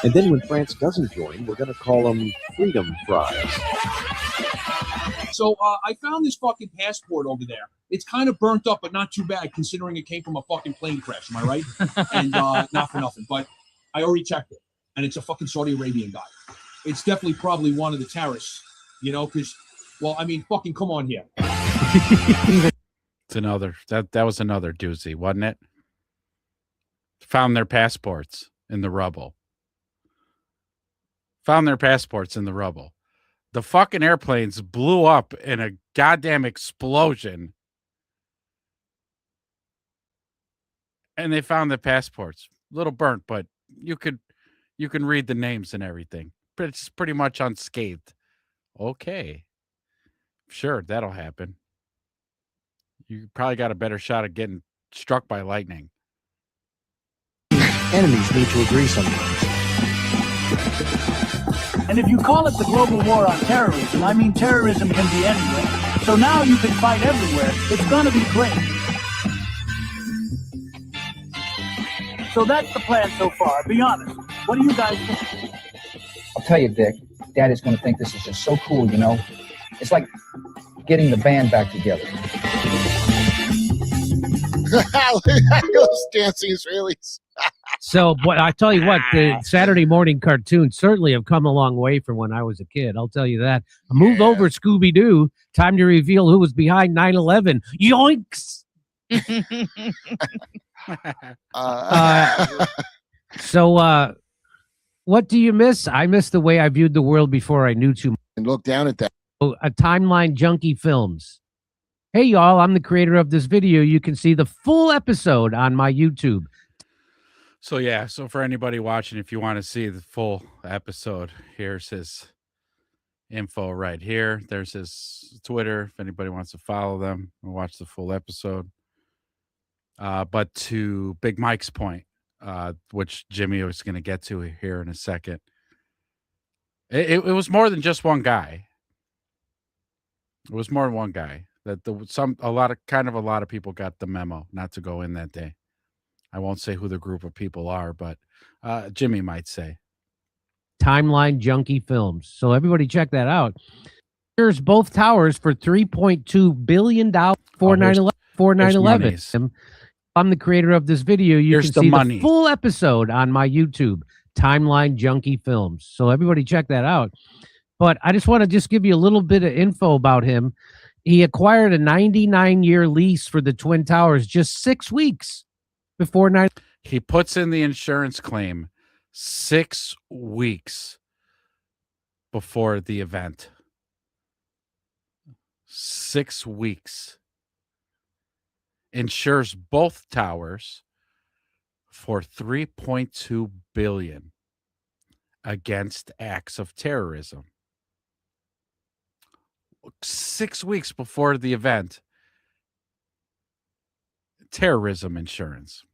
And then when France doesn't join, we're going to call them Freedom Fries. So I found this fucking passport over there. It's kind of burnt up, but not too bad considering it came from a fucking plane crash. Am I right? And not for nothing, but I already checked it, and it's a fucking Saudi Arabian guy. It's definitely probably one of the terrorists, because, well, I mean, fucking come on here. It's another, that was another doozy, wasn't it? Found their passports in the rubble. found their passports in the rubble. The fucking airplanes blew up in a goddamn explosion. And they found the passports. A little burnt, but you can read the names and everything. But it's pretty much unscathed. Okay. Sure, that'll happen. You probably got a better shot at getting struck by lightning. Enemies need to agree sometimes. And if you call it the global war on terrorism, I mean terrorism can be anywhere. So now you can fight everywhere. It's gonna be great. So that's the plan so far. Be honest. What do you guys think? I'll tell you, Dick, Daddy's going to think this is just so cool, you know? It's like getting the band back together. Those dancing Israelis. So, but I tell you what, the Saturday morning cartoons certainly have come a long way from when I was a kid. I'll tell you that. Move over, Scooby-Doo. Time to reveal who was behind 9/11. Yoinks! So, what do you miss? I miss the way I viewed the world before I knew too much. And look down at that. A Timeline Junkie Films. Hey, y'all, I'm the creator of this video. You can see the full episode on my YouTube. So, yeah. So, for anybody watching, if you want to see the full episode, here's his info right here. There's his Twitter. If anybody wants to follow them and watch the full episode. But to Big Mike's point, which Jimmy was going to get to here in a second, it was more than just one guy. It was more than one guy. That a lot of people got the memo not to go in that day. I won't say who the group of people are, but Jimmy might say. Timeline Junkie Films. So everybody check that out. Here's both towers for $3.2 billion for 9/11. I'm the creator of this video. You can see the full episode on my YouTube, Timeline Junkie Films. So everybody check that out. But I just want to give you a little bit of info about him. He acquired a 99-year lease for the Twin Towers just 6 weeks before 9. He puts in the insurance claim 6 weeks before the event. 6 weeks. Insures both towers for $3.2 billion against acts of terrorism. 6 weeks before the event, terrorism insurance.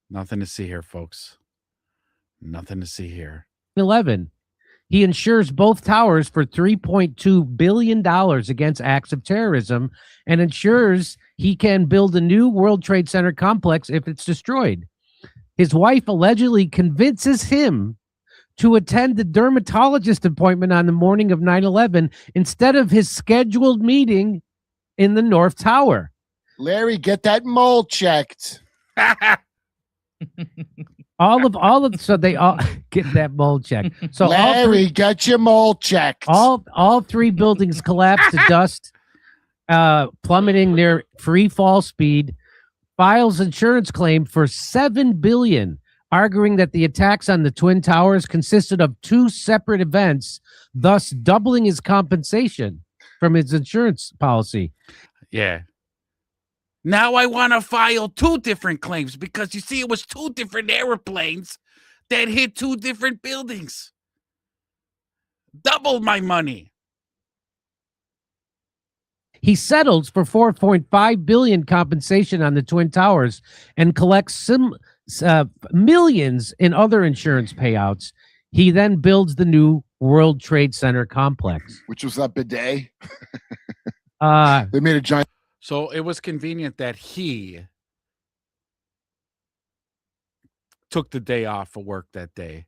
Nothing to see here, folks. Nothing to see here. 11. He insures both towers for $3.2 billion against acts of terrorism and ensures he can build a new World Trade Center complex if it's destroyed. His wife allegedly convinces him to attend the dermatologist appointment on the morning of 9/11 instead of his scheduled meeting in the North Tower. Larry, get that mole checked. So they all get that mole check. So Larry, get your mole checked. All three buildings collapsed to dust, plummeting their free fall speed. Files insurance claim for $7 billion, arguing that the attacks on the Twin Towers consisted of 2 separate events, thus doubling his compensation from his insurance policy. Yeah. Now I want to file 2 different claims because you see, it was 2 different airplanes that hit 2 different buildings. Double my money. He settles for $4.5 billion compensation on the Twin Towers and collects millions in other insurance payouts. He then builds the new World Trade Center complex, which was that bidet. They made a giant. So it was convenient that he took the day off of work that day.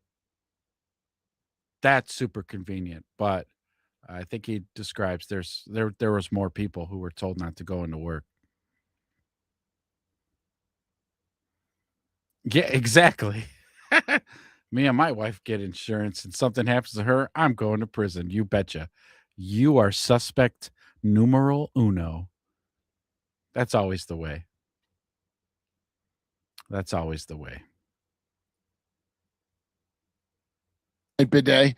That's super convenient. But I think he describes there was more people who were told not to go into work. Yeah, exactly. Me and my wife get insurance and something happens to her, I'm going to prison. You betcha. You are suspect numero uno. That's always the way. That's always the way. bidet.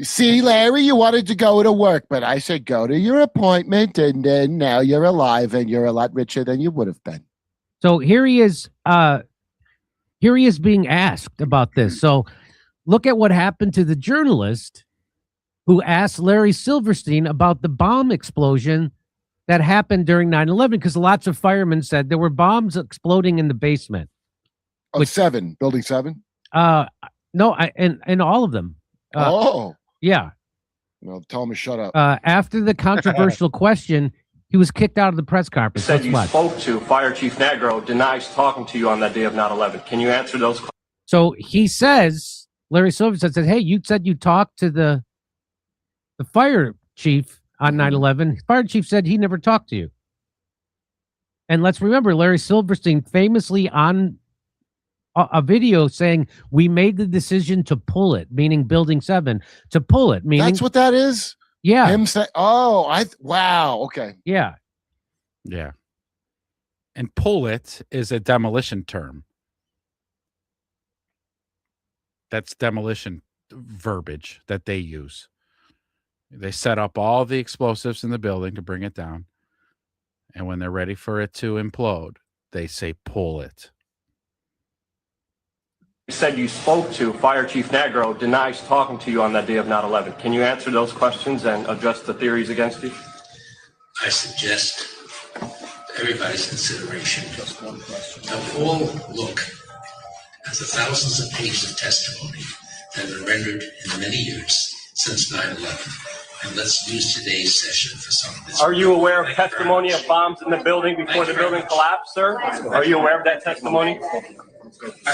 See, Larry, you wanted to go to work, but I said go to your appointment, and then now you're alive and you're a lot richer than you would have been. So here he is. Here he is being asked about this. So look at what happened to the journalist who asked Larry Silverstein about the bomb explosion that happened during 9/11, because lots of firemen said there were bombs exploding in the basement. Building 7? No, and all of them. Yeah. Well, tell him to shut up. After the controversial question, he was kicked out of the press You conference. said Let's you watch. spoke to Fire Chief Negro, denies talking to you on that day of 9/11. Can you answer those questions? So he says, Larry Silverstein said, hey, you said you talked to the fire chief on 9/11. Fire chief said he never talked to you. And let's remember, Larry Silverstein famously on a video saying, we made the decision to pull it, meaning Building 7, to pull it, meaning... That's what that is? Yeah. Him say, wow, okay. Yeah. Yeah. And pull it is a demolition term. That's demolition verbiage that they use. They set up all the explosives in the building to bring it down. And when they're ready for it to implode, they say pull it. You said you spoke to Fire Chief Negro, denies talking to you on that day of 9/11. Can you answer those questions and address the theories against you? I suggest for everybody's consideration to all look at the thousands of pages of testimony that have been rendered in many years since 9/11. And let's use today's session for some of this. Are you aware of testimony of bombs in the building before the building collapsed, sir? Are you aware of that testimony?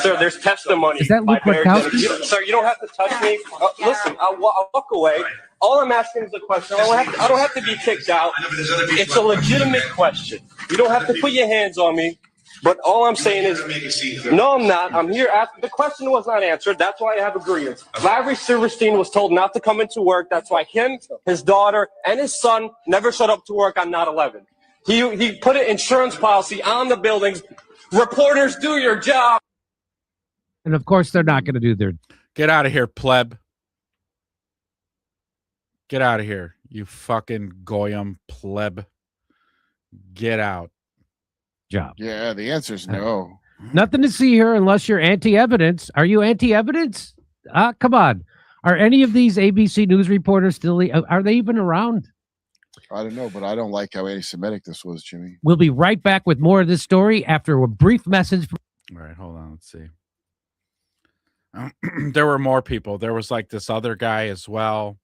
Sir, there's testimony. Is that Luke by Barry Witkowski? Dennis. Sir, you don't have to touch me. Listen, I'll walk away. All I'm asking is a question. I don't have to be kicked out. It's a legitimate question. You don't have to put your hands on me. But all I'm saying is, no, I'm not. I'm here asking. The question was not answered. That's why I have agreements. Larry Silverstein was told not to come into work. That's why him, his daughter, and his son never showed up to work on 9/11. He put an insurance policy on the buildings. Reporters, do your job. And of course, they're not going to do their... Get out of here, pleb. Get out of here, you fucking goyim pleb. Get out. Job. Yeah, the answer is no. Nothing to see here unless you're anti-evidence. Are you anti-evidence? Come on. Are any of these ABC News reporters still... Are they even around? I don't know, but I don't like how anti-Semitic this was, Jimmy. We'll be right back with more of this story after a brief message. All right, hold on. Let's see. There were more people. There was like this other guy as well.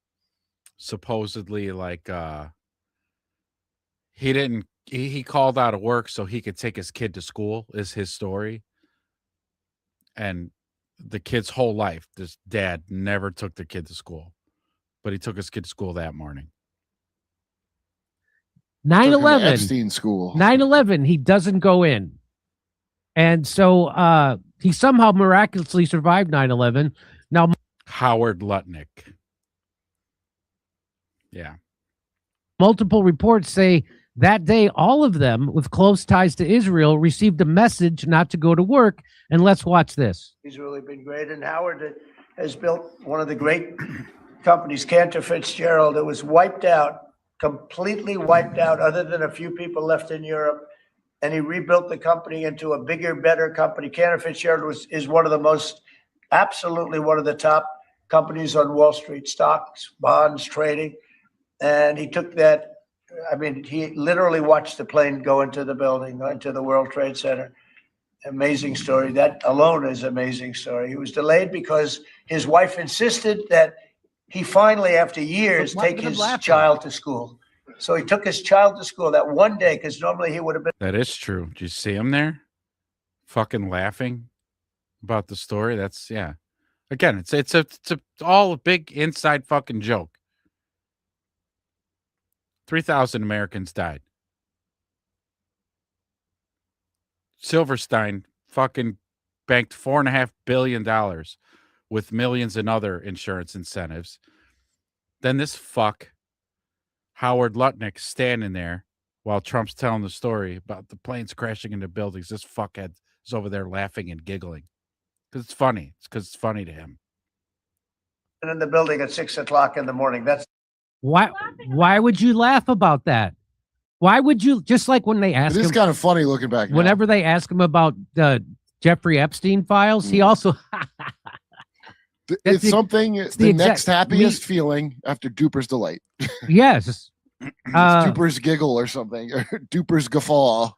Supposedly, like he called out of work so he could take his kid to school, is his story. And the kid's whole life, this dad never took the kid to school, but he took his kid to school that morning. 9/11. Epstein school. 9/11, he doesn't go in. And so he somehow miraculously survived 9/11. Now, Howard Lutnick. Yeah. Multiple reports say that day, all of them with close ties to Israel received a message not to go to work. And let's watch this. He's really been great. And Howard has built one of the great companies, Cantor Fitzgerald. It was wiped out, completely wiped out, other than a few people left in Europe. And he rebuilt the company into a bigger, better company. Cantor Fitzgerald is one of the most, absolutely one of the top companies on Wall Street, stocks, bonds, trading. And he took that, I mean, he literally watched the plane go into the building, into the World Trade Center. Amazing story. That alone is an amazing story. He was delayed because his wife insisted that he finally, after years, take his child to school. So he took his child to school that one day, because normally he would have been. That is true. Did you see him there? Fucking laughing about the story. That's, yeah. Again, it's all a big inside fucking joke. 3,000 Americans died. Silverstein fucking banked $4.5 billion with millions in other insurance incentives. Then this fuck, Howard Lutnick, standing there while Trump's telling the story about the planes crashing into buildings. This fuckhead is over there laughing and giggling because it's funny. It's because it's funny to him. in the building at 6 o'clock in the morning. That's Why would you laugh about that? Why would you, just like when they ask It is him, kind of funny looking back now. whenever they ask him about the Jeffrey Epstein files, he also It's something, the next happiest we- feeling after Duper's delight. yes. It's Duper's giggle or something, or Duper's guffaw.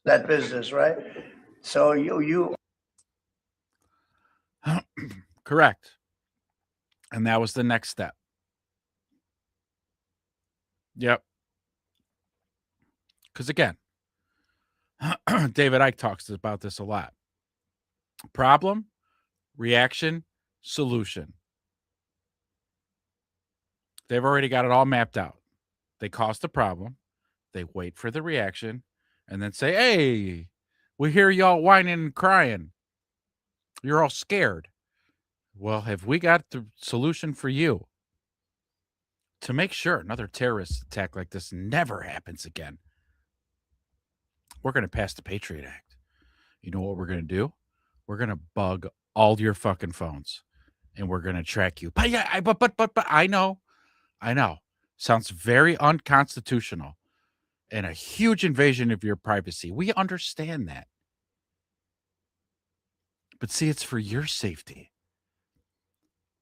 that business, right? So you Correct. And that was the next step. Yep. Because again, David Icke talks about this a lot. Problem, reaction, solution. They've already got it all mapped out. They cause the problem, they wait for the reaction, and then say, hey, we hear y'all whining and crying. You're all scared. Well, have we got the solution for you to make sure another terrorist attack like this never happens again? We're going to pass the Patriot Act. You know what we're going to do? We're going to bug all your fucking phones, and we're going to track you. But yeah, but I know. Sounds very unconstitutional and a huge invasion of your privacy. We understand that. But see, it's for your safety.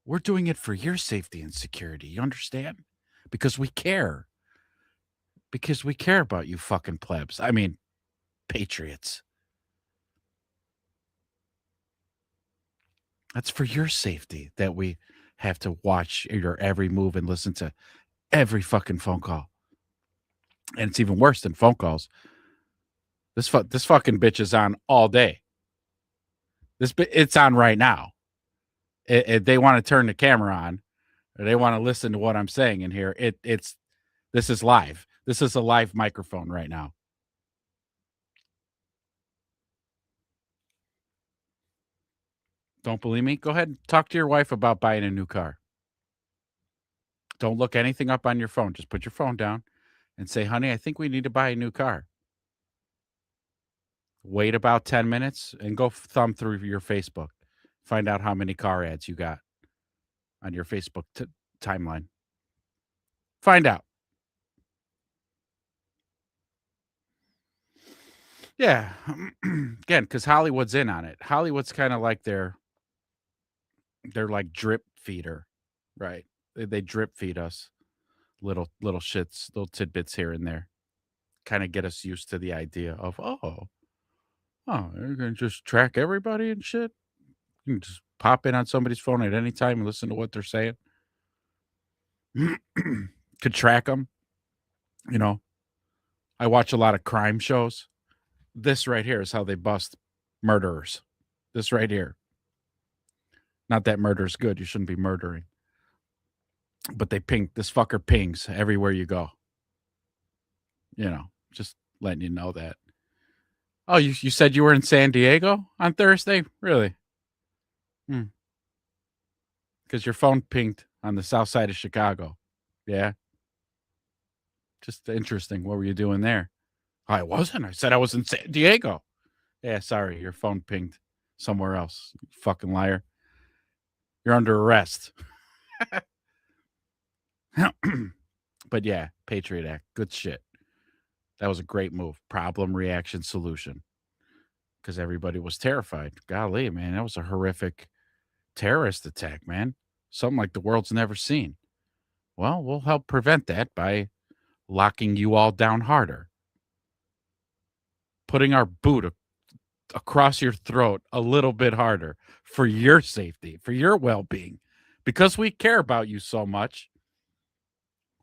We're doing it for your safety and security. You understand? Because we care. Because we care about you fucking plebs. I mean, patriots. That's for your safety that we have to watch your every move and listen to every fucking phone call. And it's even worse than phone calls. This fucking bitch is on all day. It's on right now. They want to turn the camera on, or they want to listen to what I'm saying in here. This is live. This is a live microphone right now. Don't believe me? Go ahead and talk to your wife about buying a new car. Don't look anything up on your phone. Just put your phone down and say, honey, I think we need to buy a new car. Wait about 10 minutes and go thumb through your Facebook. Find out how many car ads you got on your Facebook timeline. Find out. Yeah. Again, because Hollywood's in on it. Hollywood's kind of like they're like drip feeder, right? They drip feed us little shits, little tidbits here and there. Kind of get us used to the idea of, oh, you're going to just track everybody and shit. You can just pop in on somebody's phone at any time and listen to what they're saying. Could track them. You know, I watch a lot of crime shows. This right here is how they bust murderers. This right here. Not that murder's good. You shouldn't be murdering. But this fucker pings everywhere you go. You know, just letting you know that. Oh, you said you were in San Diego on Thursday? Really? Because your phone pinged on the south side of Chicago. Yeah. Just interesting. What were you doing there? I wasn't. I said I was in San Diego. Yeah, sorry. Your phone pinged somewhere else. You fucking liar. You're under arrest. But yeah, Patriot Act. Good shit. That was a great move. Problem, reaction, solution. Because everybody was terrified. Golly, man, that was a horrific terrorist attack, man. Something like the world's never seen. Well, we'll help prevent that by locking you all down harder. Putting our boot across your throat a little bit harder for your safety, for your well-being. Because we care about you so much,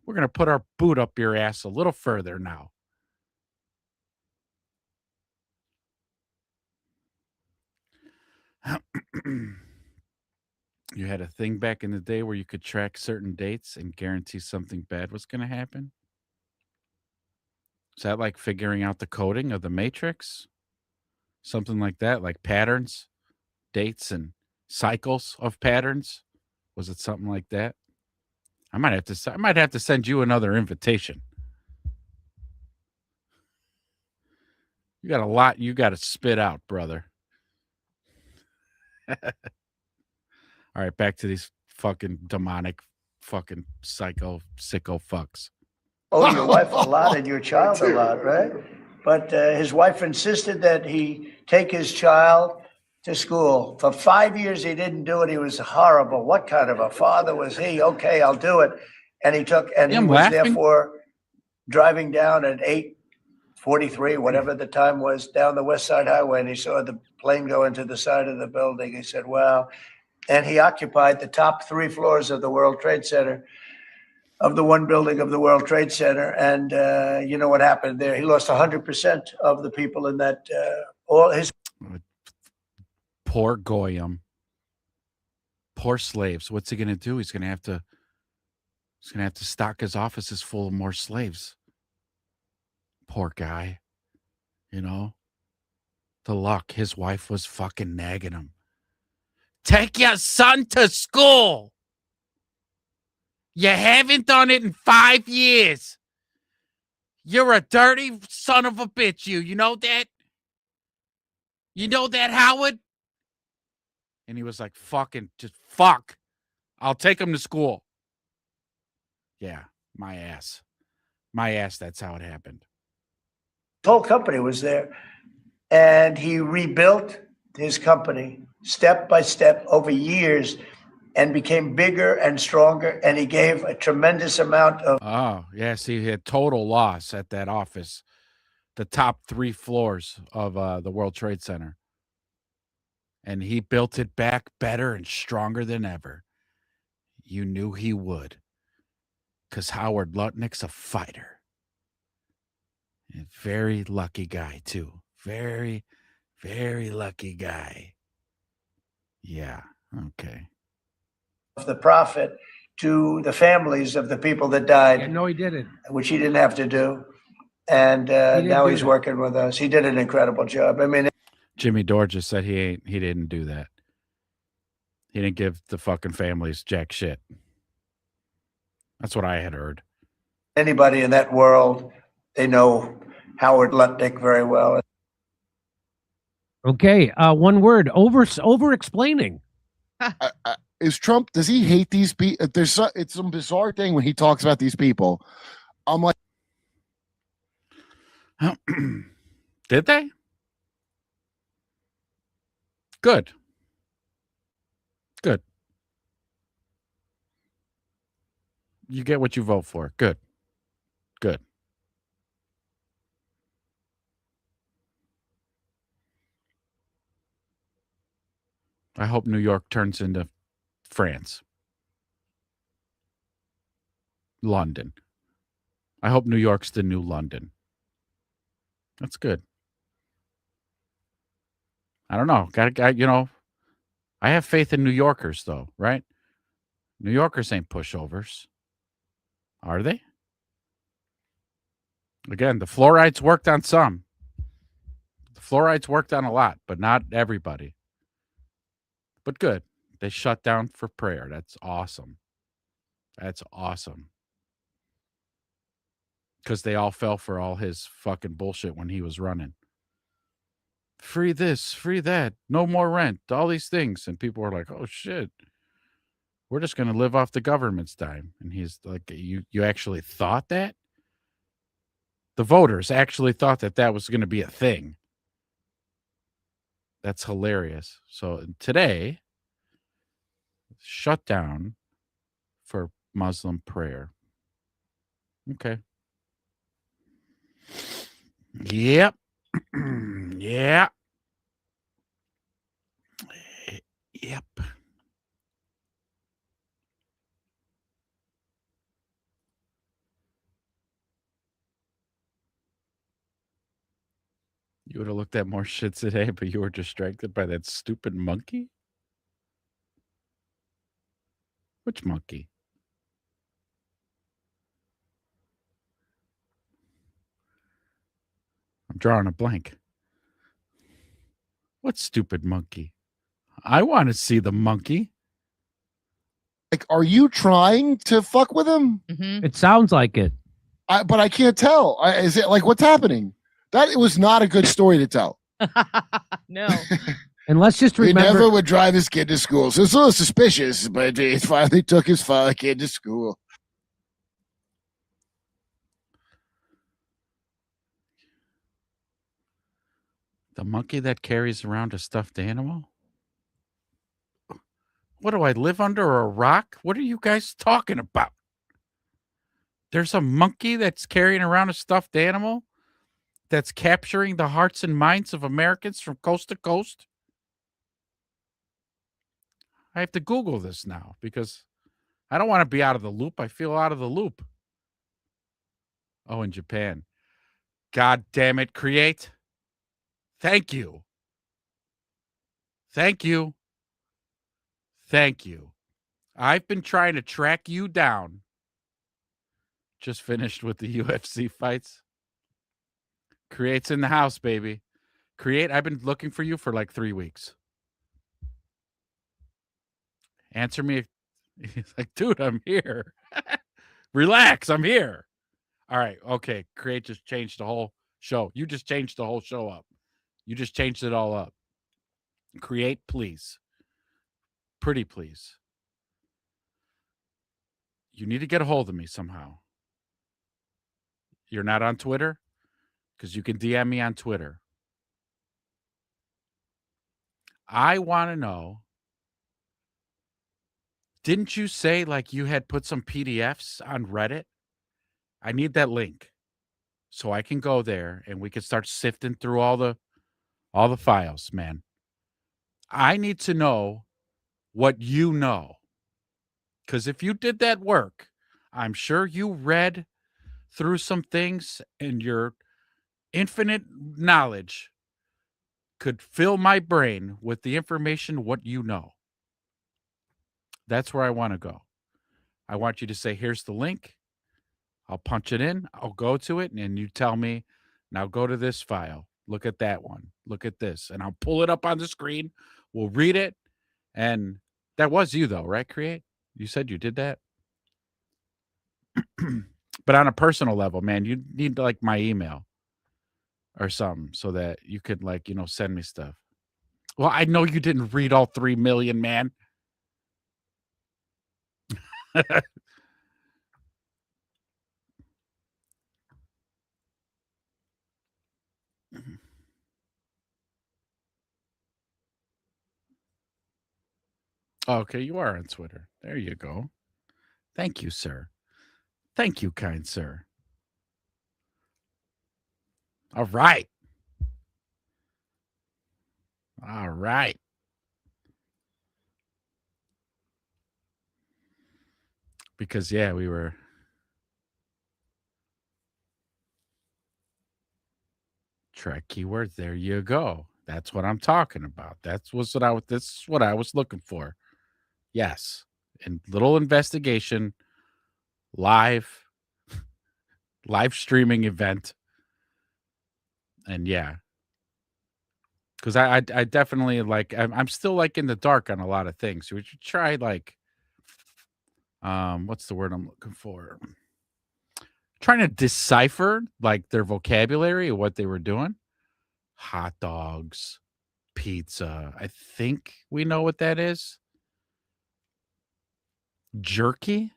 we're going to put our boot up your ass a little further now. You had a thing back in the day where you could track certain dates and guarantee something bad was going to happen? Is that like figuring out the coding of the Matrix? Something like that, like patterns, dates, and cycles of patterns? Was it something like that? I might have to send you another invitation. You got a lot you got to spit out, brother. All right, back to these fucking demonic, fucking psycho, sicko fucks. Oh, your wife a lot and your child a lot, right? But his wife insisted that he take his child to school. For 5 years, he didn't do it. He was horrible. What kind of a father was he? Okay, I'll do it. And he took, and he was therefore driving down at 8:43, whatever the time was, down the West Side Highway, and he saw the plane go into the side of the building. He said, wow. And he occupied the top 3 floors of the World Trade Center, of the one building of the World Trade Center. And you know what happened there? He lost 100% of the people in that, all his. Poor Goyim. Poor slaves. What's he going to do? He's going to have to stock his offices full of more slaves. Poor guy. You know, the luck. His wife was fucking nagging him. Take your son to school. You haven't done it in 5 years. You're a dirty son of a bitch, you. You know that? You know that, Howard? And he was like, fucking, just fuck. I'll take him to school. Yeah, my ass. My ass, that's how it happened. The whole company was there. And he rebuilt his company step by step over years and became bigger and stronger. And he gave a tremendous amount of. Oh, yes, he had total loss at that office. The top 3 floors of the World Trade Center. And he built it back better and stronger than ever. You knew he would. Because Howard Lutnick's a fighter. A very lucky guy, too. Very, very lucky guy. Yeah, okay. Of the profit to the families of the people that died. Yeah, no, he didn't. Which he didn't have to do. And now he's working with us. He did an incredible job. I mean, Jimmy Dore just said he didn't do that. He didn't give the fucking families jack shit. That's what I had heard. Anybody in that world, they know Howard Lutnick very well. Okay, one word, over explaining. Is Trump, does he hate these people? It's some bizarre thing when he talks about these people. I'm like, did they? Good. Good. You get what you vote for. Good. Good. I hope New York turns into France. London. I hope New York's the new London. That's good. I don't know. I have faith in New Yorkers, though, right? New Yorkers ain't pushovers. Are they? Again, the fluorides worked on some. The fluorides worked on a lot, but not everybody. But good. They shut down for prayer. That's awesome. That's awesome. Because they all fell for all his fucking bullshit when he was running. Free this, free that, no more rent, all these things. And people were like, oh, shit. We're just going to live off the government's dime. And he's like, you actually thought that? The voters actually thought that was going to be a thing. That's hilarious. So today, shut down for Muslim prayer. Okay. Yep. Yeah. Yep. You would have looked at more shit today, but you were distracted by that stupid monkey? Which monkey? I'm drawing a blank. What stupid monkey? I want to see the monkey. Like, are you trying to fuck with him? It sounds like it. But I can't tell. Is it like, what's happening? That it was not a good story to tell. No. And let's just He remember. never would drive his kid to school. So it's a little suspicious, but he finally took his kid to school. The monkey that carries around a stuffed animal? What do I live under a rock? What are you guys talking about? There's a monkey that's carrying around a stuffed animal that's capturing the hearts and minds of Americans from coast to coast? I have to Google this now because I don't want to be out of the loop. I feel out of the loop. Oh, in Japan. God damn it, Create. Thank you. Thank you. Thank you. I've been trying to track you down. Just finished with the UFC fights. Create's in the house, baby. Create, I've been looking for you for like 3 weeks. Answer me. He's like, dude, I'm here. Relax, I'm here. All right, okay. Create just changed the whole show. You just changed the whole show up. You just changed it all up. Create, please. Pretty please. You need to get a hold of me somehow. You're not on Twitter? Because you can DM me on Twitter. I want to know, didn't you say like you had put some PDFs on Reddit? I need that link so I can go there and we can start sifting through all the files, man. I need to know what you know. Because if you did that work, I'm sure you read through some things and your infinite knowledge could fill my brain with the information what you know. That's where I want to go. I want you to say, here's the link. I'll punch it in. I'll go to it. And you tell me, now go to this file. Look at that one. Look at this. And I'll pull it up on the screen. We'll read it. And that was you, though, right, Create? You said you did that? But on a personal level, man, you need like my email or something so that you could like, send me stuff. Well, I know you didn't read all 3 million, man. Okay, you are on Twitter. There you go. Thank you, sir. Thank you, kind sir. All right. All right. Because, yeah, we were. Track keywords. There you go. That's what I'm talking about. This is what I was looking for. Yes. And little investigation, live streaming event. And yeah. Because I definitely like, I'm still like in the dark on a lot of things. We should try like, what's the word I'm looking for? Trying to decipher like their vocabulary of what they were doing. Hot dogs, pizza. I think we know what that is. Jerky.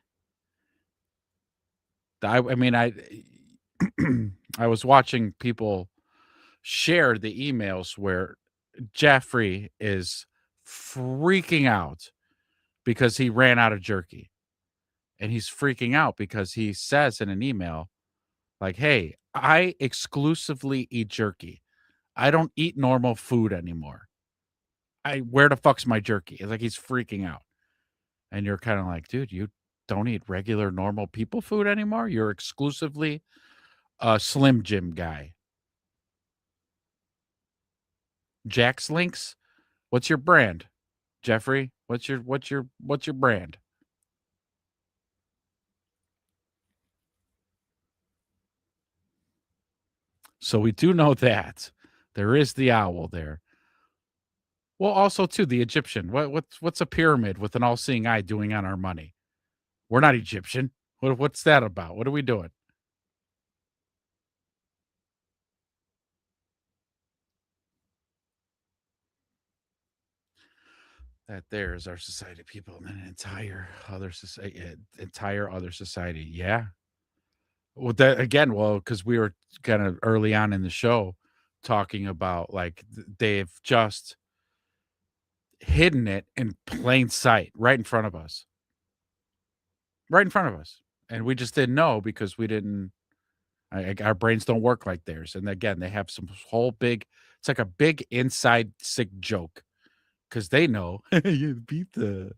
I mean, I was watching people share the emails where Jeffrey is freaking out because he ran out of jerky. And he's freaking out because he says in an email, like, hey, I exclusively eat jerky. I don't eat normal food anymore. Where the fuck's my jerky? It's like he's freaking out. And you're kind of like, dude, you don't eat regular normal people food anymore? You're exclusively a Slim Jim guy. Jack's Links? What's your brand? Jeffrey, what's your brand? So we do know that there is the owl there. Well, also too the Egyptian. What's a pyramid with an all-seeing eye doing on our money? We're not Egyptian. What's that about? What are we doing? That there is our society, people, and an entire other society. Yeah. Well, that again, well, because we were kind of early on in the show talking about like they've just hidden it in plain sight right in front of us. Right in front of us. And we just didn't know because we didn't our brains don't work like theirs. And again, they have some whole big, it's like a big inside sick joke because they know you beat the,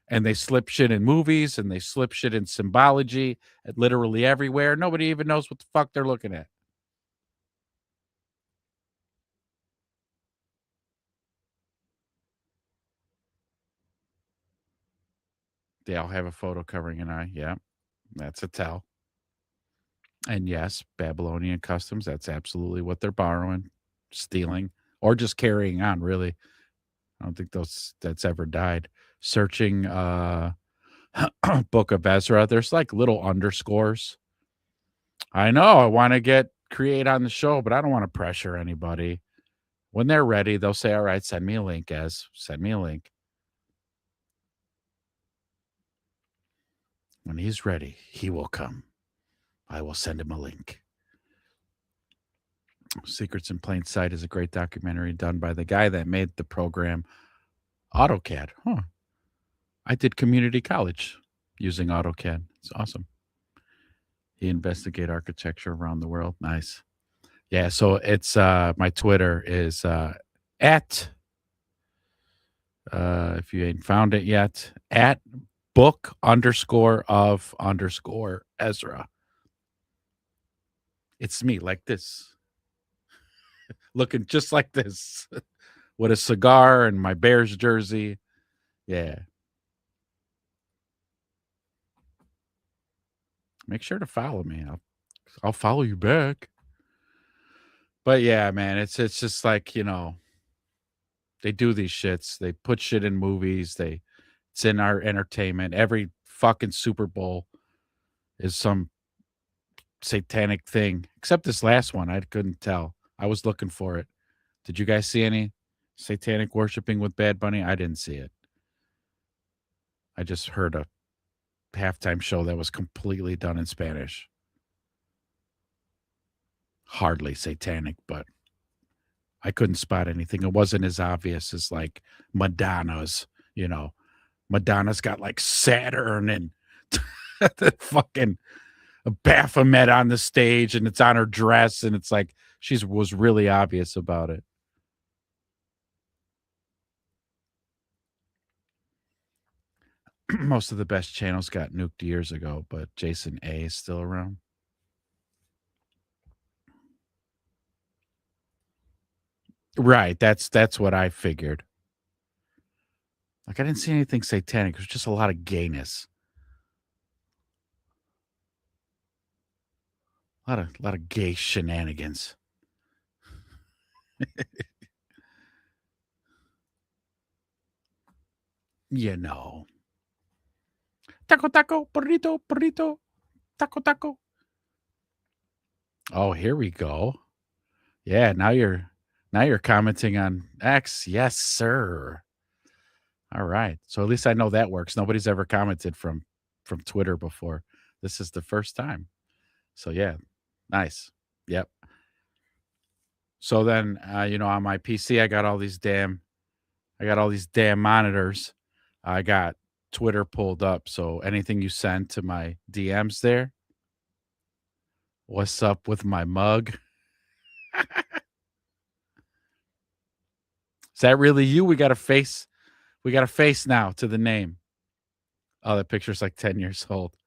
and they slip shit in movies and they slip shit in symbology literally everywhere. Nobody even knows what the fuck they're looking at. They all have a photo covering an eye. Yeah, that's a tell. And yes, Babylonian customs, that's absolutely what they're borrowing, stealing, or just carrying on, really. I don't think that's ever died. Searching Book of Ezra, there's like little underscores. I know I want to create on the show, but I don't want to pressure anybody. When they're ready, they'll say, all right, send me a link, send me a link. When he's ready, he will come. I will send him a link. Secrets in Plain Sight is a great documentary done by the guy that made the program AutoCAD. Huh. I did community college using AutoCAD. It's awesome. He investigate architecture around the world. Nice. Yeah, so it's my Twitter is at if you ain't found it yet, at book_of_Ezra. It's me like this. Looking just like this. With a cigar and my Bears jersey. Yeah. Make sure to follow me. I'll follow you back. But yeah, man, it's just like, you know, they do these shits. They put shit in movies. It's in our entertainment. Every fucking Super Bowl is some satanic thing. Except this last one. I couldn't tell. I was looking for it. Did you guys see any satanic worshiping with Bad Bunny? I didn't see it. I just heard a halftime show that was completely done in Spanish. Hardly satanic, but I couldn't spot anything. It wasn't as obvious as like Madonna's, you know. Madonna's got like Saturn and the fucking Baphomet on the stage and it's on her dress and it's like she was really obvious about it. Most of the best channels got nuked years ago, but Jason A is still around. Right, that's what I figured. Like I didn't see anything satanic. It was just a lot of gayness. A lot of gay shenanigans. You know. Taco, taco, burrito, burrito, taco, taco. Oh, here we go. Yeah, now you're commenting on X. Yes, sir. All right. So at least I know that works. Nobody's ever commented from Twitter before. This is the first time. So yeah, nice. Yep. So then, you know, on my PC, I got all these damn monitors. I got Twitter pulled up. So anything you send to my DMs there, what's up with my mug? Is that really you? We got a face now to the name. Oh, that picture's like 10 years old.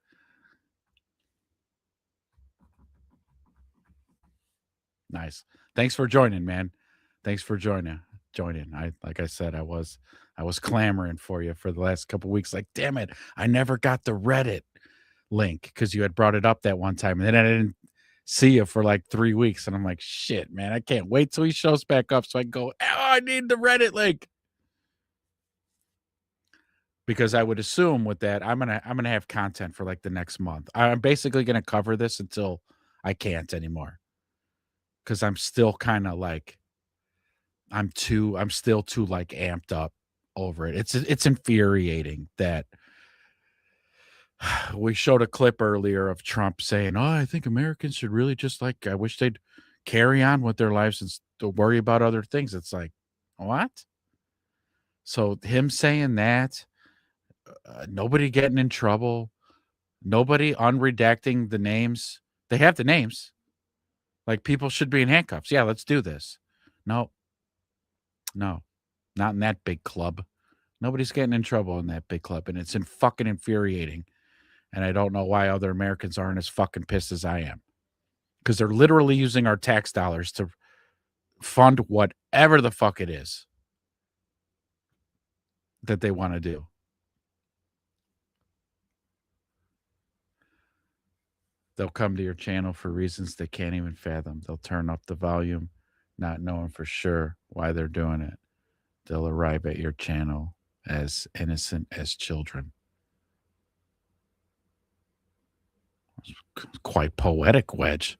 Nice. Thanks for joining, man. Thanks for joining. Like I said, I was clamoring for you for the last couple weeks. Like, damn it, I never got the Reddit link because you had brought it up that one time, and then I didn't see you for like 3 weeks, and I'm like, shit, man, I can't wait till he shows back up so I can go. Oh, I need the Reddit link. Because I would assume with that, I'm gonna have content for like the next month. I'm basically gonna cover this until I can't anymore. Because I'm still kind of like I'm still too like amped up over it. It's infuriating that we showed a clip earlier of Trump saying, "Oh, I think Americans should really just I wish they'd carry on with their lives and to worry about other things." It's like, what? So him saying that, nobody getting in trouble, nobody unredacting the names. They have the names. Like, people should be in handcuffs. Yeah, let's do this. No, not in that big club. Nobody's getting in trouble in that big club, and it's fucking infuriating. And I don't know why other Americans aren't as fucking pissed as I am, because they're literally using our tax dollars to fund whatever the fuck it is that they want to do. They'll come to your channel for reasons they can't even fathom. They'll turn up the volume, not knowing for sure why they're doing it. They'll arrive at your channel as innocent as children. Quite poetic, Wedge.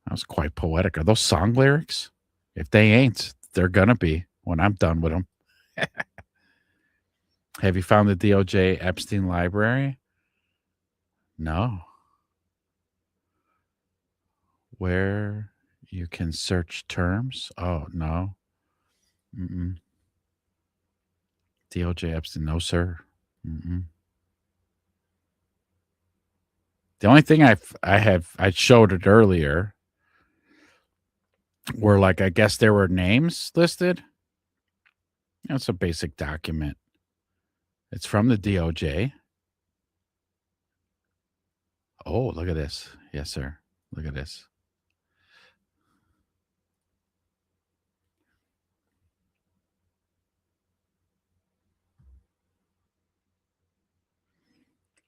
That was quite poetic. Are those song lyrics? If they ain't, they're going to be when I'm done with them. Have you found the DOJ Epstein library? No. Where you can search terms? Oh, no. Mm-mm. DOJ Epstein, no, sir. Mm-mm. The only thing I showed it earlier were I guess there were names listed. It's a basic document. It's from the DOJ. Oh, look at this. Yes, sir. Look at this.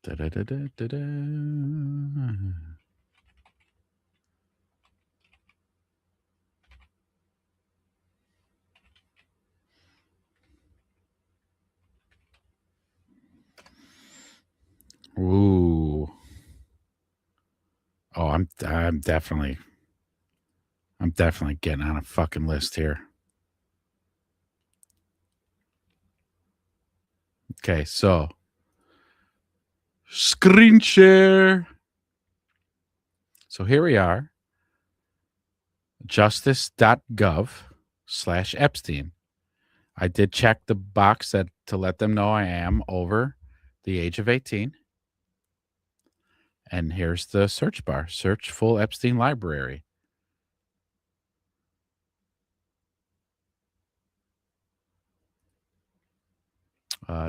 Da-da-da-da-da-da. Ooh. Oh, I'm definitely getting on a fucking list here. Okay, so screen share. So here we are. Justice.gov/Epstein. I did check the box to let them know I am over the age of 18. And here's the search bar. Search full Epstein library.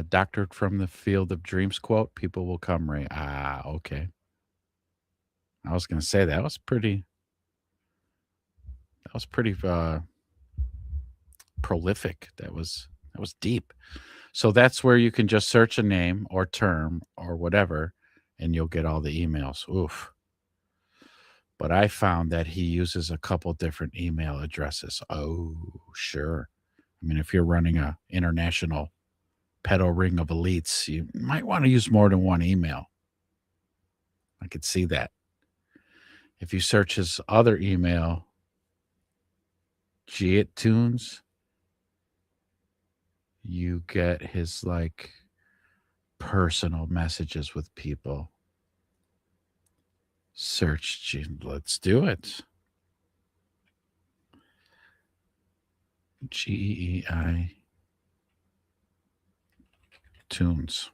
Doctored from the field of dreams quote, people will come right. Ah, okay. I was going to say that was pretty prolific. That was deep. So that's where you can just search a name or term or whatever, and you'll get all the emails. Oof. But I found that he uses a couple different email addresses. Oh, sure. I mean, if you're running a international pedo ring of elites, you might want to use more than one email. I could see that. If you search his other email, GitTunes, you get his personal messages with people. Search, let's do it. GEI Tunes.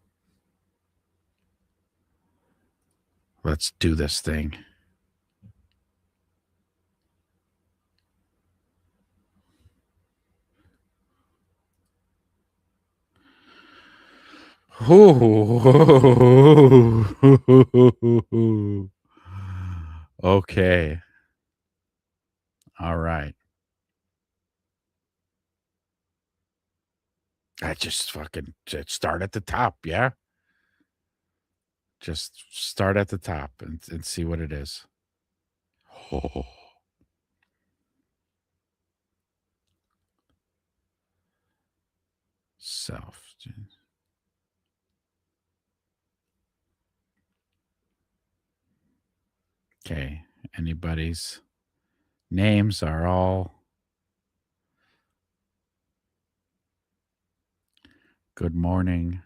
Let's do this thing. Okay. All right. I just fucking start at the top, yeah? Just start at the top and see what it is. Oh. Self. Okay. Anybody's names are all Good morning,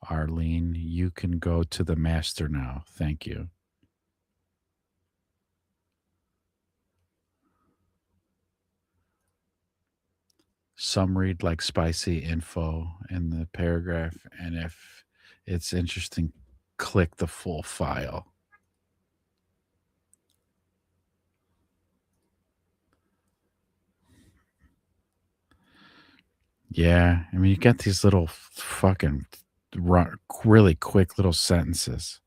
Arlene. You can go to the master now. Thank you. Some read like spicy info in the paragraph, and if it's interesting, click the full file. Yeah, I mean, you get these little fucking really quick little sentences.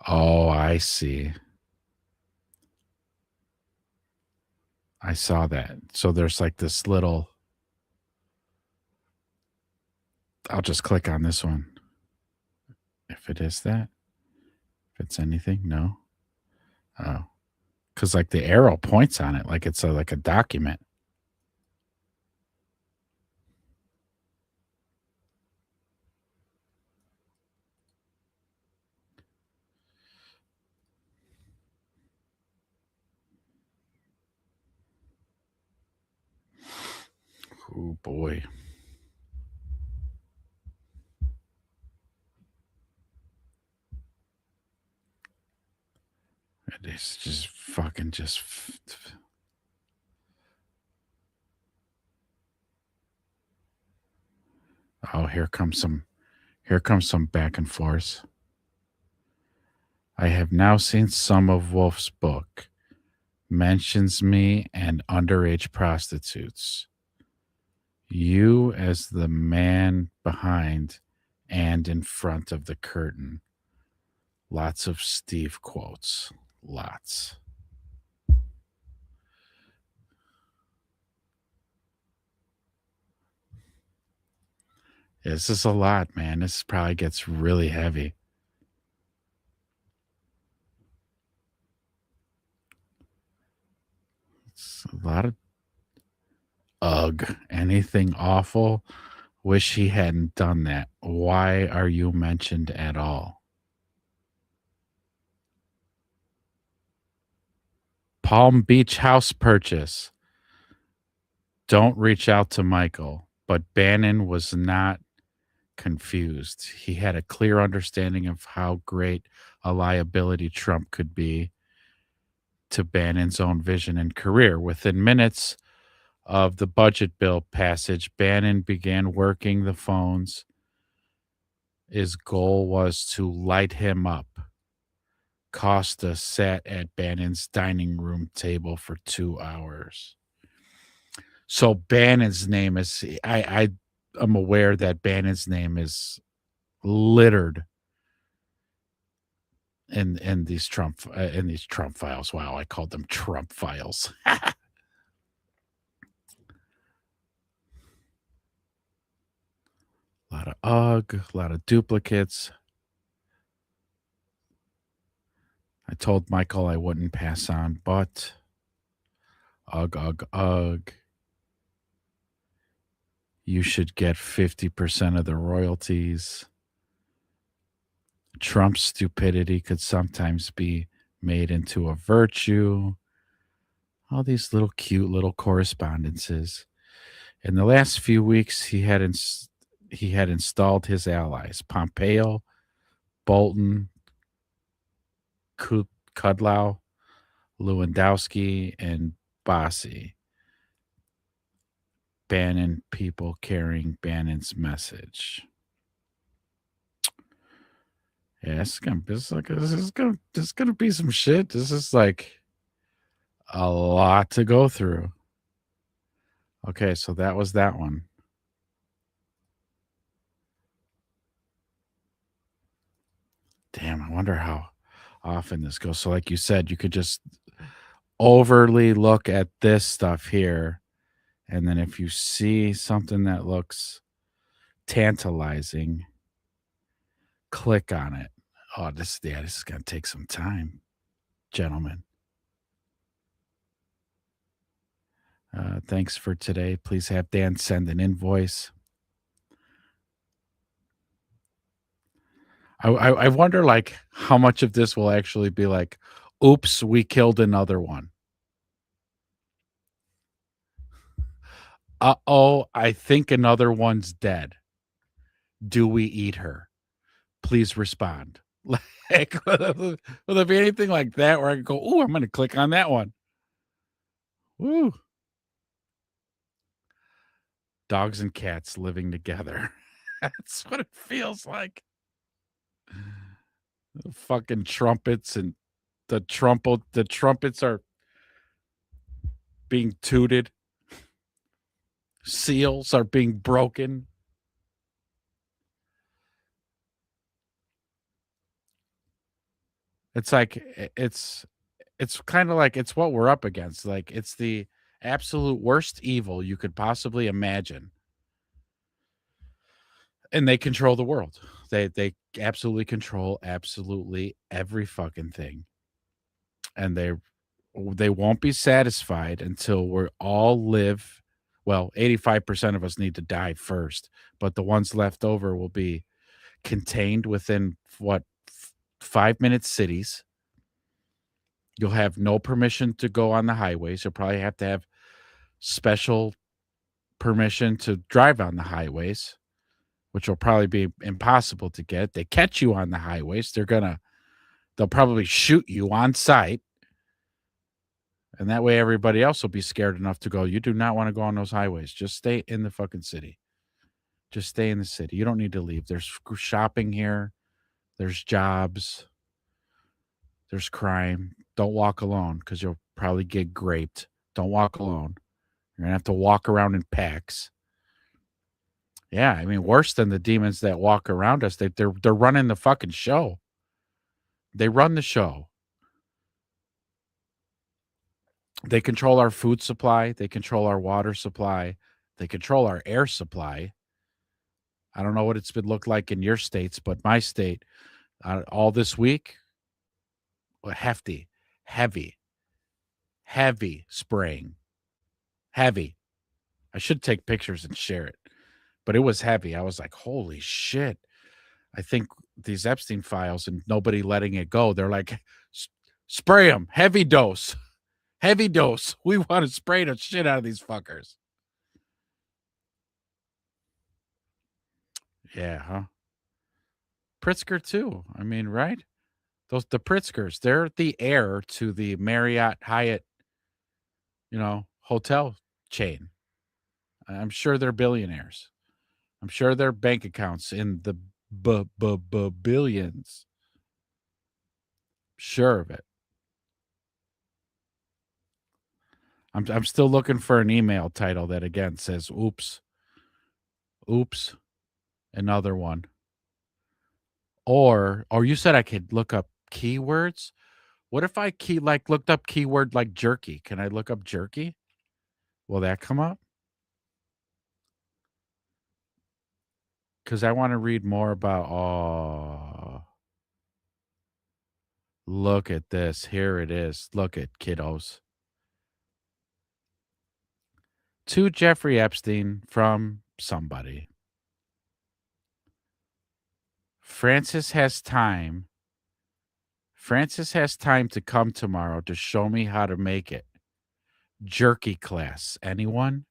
Oh, I see. I saw that. So there's like this little. I'll just click on this one. If it is that. If it's anything, no. Oh, because like the arrow points on it, like it's like a document. Oh boy. It is just fucking just. Oh, here comes some back and forth. I have now seen some of Wolf's book. Mentions me and underage prostitutes. You as the man behind and in front of the curtain. Lots of Steve quotes. Lots. This is a lot, man. This probably gets really heavy. It's a lot of ugh. Anything awful? Wish he hadn't done that. Why are you mentioned at all? Palm Beach house purchase. Don't reach out to Michael. But Bannon was not confused. He had a clear understanding of how great a liability Trump could be to Bannon's own vision and career. Within minutes of the budget bill passage, Bannon began working the phones. His goal was to light him up. Costa sat at Bannon's dining room table for 2 hours. So Bannon's name is I'm aware that Bannon's name is littered in these Trump files. Wow, I called them Trump files. A lot of a lot of duplicates. I told Michael I wouldn't pass on, but ugh. You should get 50% of the royalties. Trump's stupidity could sometimes be made into a virtue. All these little cute little correspondences. In the last few weeks, he had installed his allies: Pompeo, Bolton, Kudlow, Lewandowski, and Bossie. Bannon people carrying Bannon's message. Yeah, this is gonna be some shit. This is like a lot to go through. Okay, so that was that one. Damn, I wonder how often this goes. So like you said, you could just overly look at this stuff here, and then if you see something that looks tantalizing, click on it. Oh, this is gonna take some time, gentlemen. Thanks for today. Please have Dan send an invoice. I wonder, like, how much of this will actually be like, oops, we killed another one. Uh-oh, I think another one's dead. Do we eat her? Please respond. Like, will there be anything like that where I can go, oh, I'm going to click on that one? Woo. Dogs and cats living together. That's what it feels like. The fucking trumpets and the trumpets are being tooted. Seals are being broken. It's like it's kind of like it's what we're up against. Like it's the absolute worst evil you could possibly imagine. And they control the world. They absolutely control absolutely every fucking thing. And they won't be satisfied until we all live. Well, 85% of us need to die first, but the ones left over will be contained within 5-minute cities. You'll have no permission to go on the highways. You'll probably have to have special permission to drive on the highways, which will probably be impossible to get. They catch you on the highways, they'll probably shoot you on sight. And that way everybody else will be scared enough to go, you do not want to go on those highways. Just stay in the fucking city. Just stay in the city. You don't need to leave. There's shopping here. There's jobs. There's crime. Don't walk alone because you'll probably get raped. Don't walk alone. You're going to have to walk around in packs. Yeah, I mean, worse than the demons that walk around us. They're running the fucking show. They run the show. They control our food supply. They control our water supply. They control our air supply. I don't know what it's been looked like in your states, but my state, all this week, heavy spraying. Heavy. I should take pictures and share it, but it was heavy. I was like, holy shit. I think these Epstein files and nobody letting it go. They're like, spray them. Heavy dose. Heavy dose. We want to spray the shit out of these fuckers. Yeah, huh? Pritzker too. I mean, right? The Pritzkers, they're the heir to the Marriott Hyatt, hotel chain. I'm sure they're billionaires. I'm sure their bank accounts in the billions. Sure of it. I'm still looking for an email title that again says oops, another one. Or you said I could look up keywords. What if I looked up keyword like jerky? Can I look up jerky? Will that come up? Because I want to read more about. Look at this. Here it is. Look at kiddos. To Jeffrey Epstein from somebody. Francis has time to come tomorrow to show me how to make it. Jerky class. Anyone?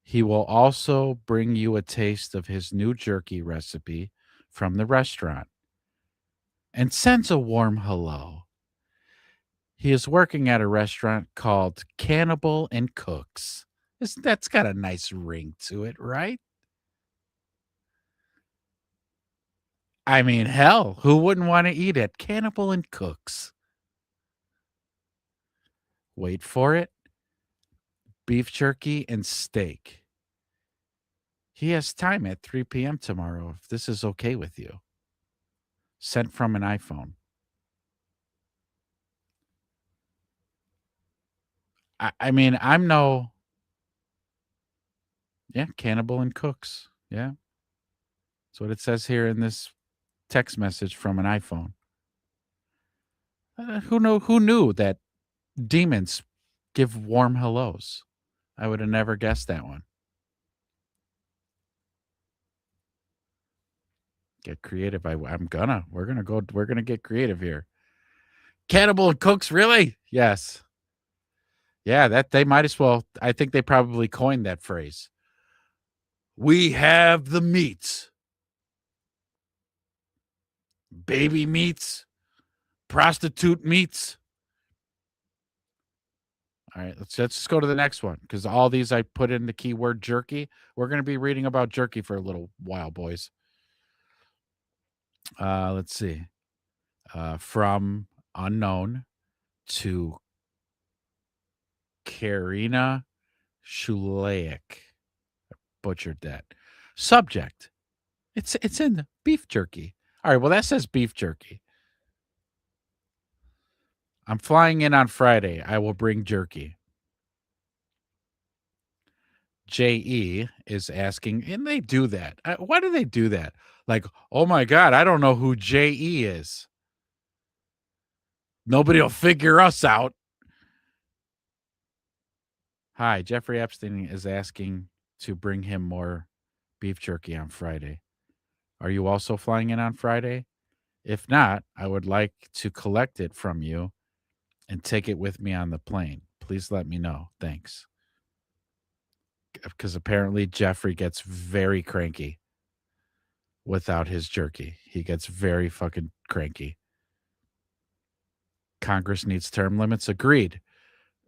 He will also bring you a taste of his new jerky recipe from the restaurant and sends a warm hello. He is working at a restaurant called Cannibal and Cooks. That's got a nice ring to it, right? I mean, hell, who wouldn't want to eat at Cannibal and Cooks? Wait for it. Beef jerky and steak. He has time at 3 p.m. tomorrow, if this is okay with you. Sent from an iPhone. I mean, I'm no... Yeah, Cannibal and Cooks. Yeah. That's what it says here in this text message from an iPhone. Who knew that demons give warm hellos? I would have never guessed that one. Get creative. We're gonna get creative here. Cannibal and Cooks, really? Yes. Yeah, that they might as well. I think they probably coined that phrase. We have the meats. Baby meats, prostitute meats. All right, let's just go to the next one because all these I put in the keyword jerky. We're going to be reading about jerky for a little while, boys. Let's see. From unknown to Karina Shulaik. Butchered that. Subject. It's in beef jerky. All right, well, that says beef jerky. I'm flying in on Friday. I will bring jerky. JE is asking, and they do that. Why do they do that? Like, oh my God, I don't know who JE is. Nobody will figure us out. Hi, Jeffrey Epstein is asking to bring him more beef jerky on Friday. Are you also flying in on Friday? If not, I would like to collect it from you and take it with me on the plane. Please let me know. Thanks. Because apparently Jeffrey gets very cranky without his jerky. He gets very fucking cranky. Congress needs term limits. Agreed.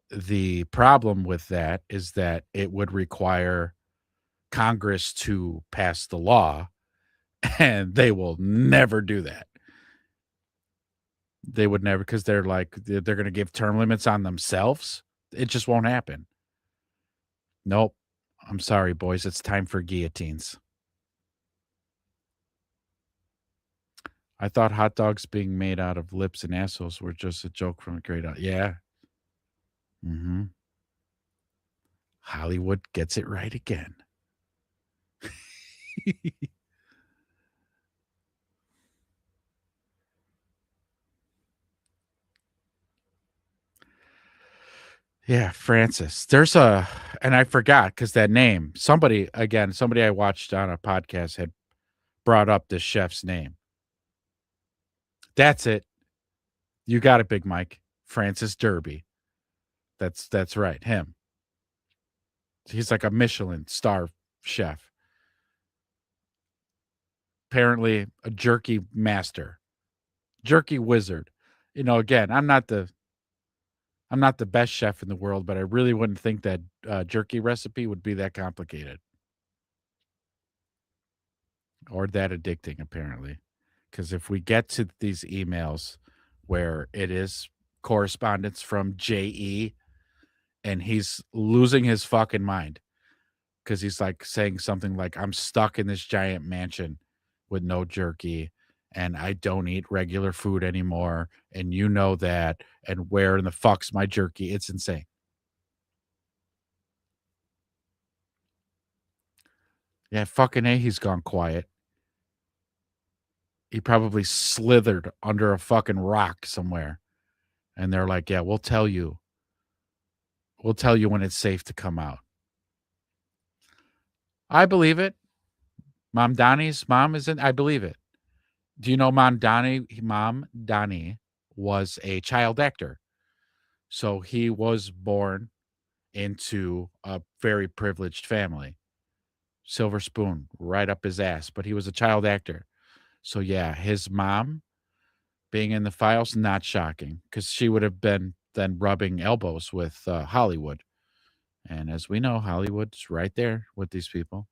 The problem with that is that it would require Congress to pass the law, and they will never do that. They would never, because they're going to give term limits on themselves. It just won't happen. Nope. I'm sorry, boys. It's time for guillotines. I thought hot dogs being made out of lips and assholes were just a joke from a great out. Yeah. Mm-hmm. Hollywood gets it right again. Yeah, Francis. And I forgot because that name, somebody I watched on a podcast had brought up this chef's name. That's it. You got it, Big Mike. Francis Derby. That's right. Him. He's like a Michelin star chef. Apparently a jerky master. Jerky wizard. Again, I'm not the best chef in the world, but I really wouldn't think that jerky recipe would be that complicated. Or that addicting, apparently. Because if we get to these emails where it is correspondence from JE and he's losing his fucking mind because he's like saying something like, I'm stuck in this giant mansion with no jerky and I don't eat regular food anymore. And you know that. And where in the fuck's my jerky? It's insane. Yeah, fucking A, he's gone quiet. He probably slithered under a fucking rock somewhere. And they're like, yeah, we'll tell you. We'll tell you when it's safe to come out. I believe it. Mom Donnie's mom isn't. I believe it. Do you know Mom Donnie was a child actor. So he was born into a very privileged family. Silver spoon right up his ass. But he was a child actor. So yeah, his mom being in the files, not shocking, because she would have been then rubbing elbows with Hollywood. And as we know, Hollywood's right there with these people.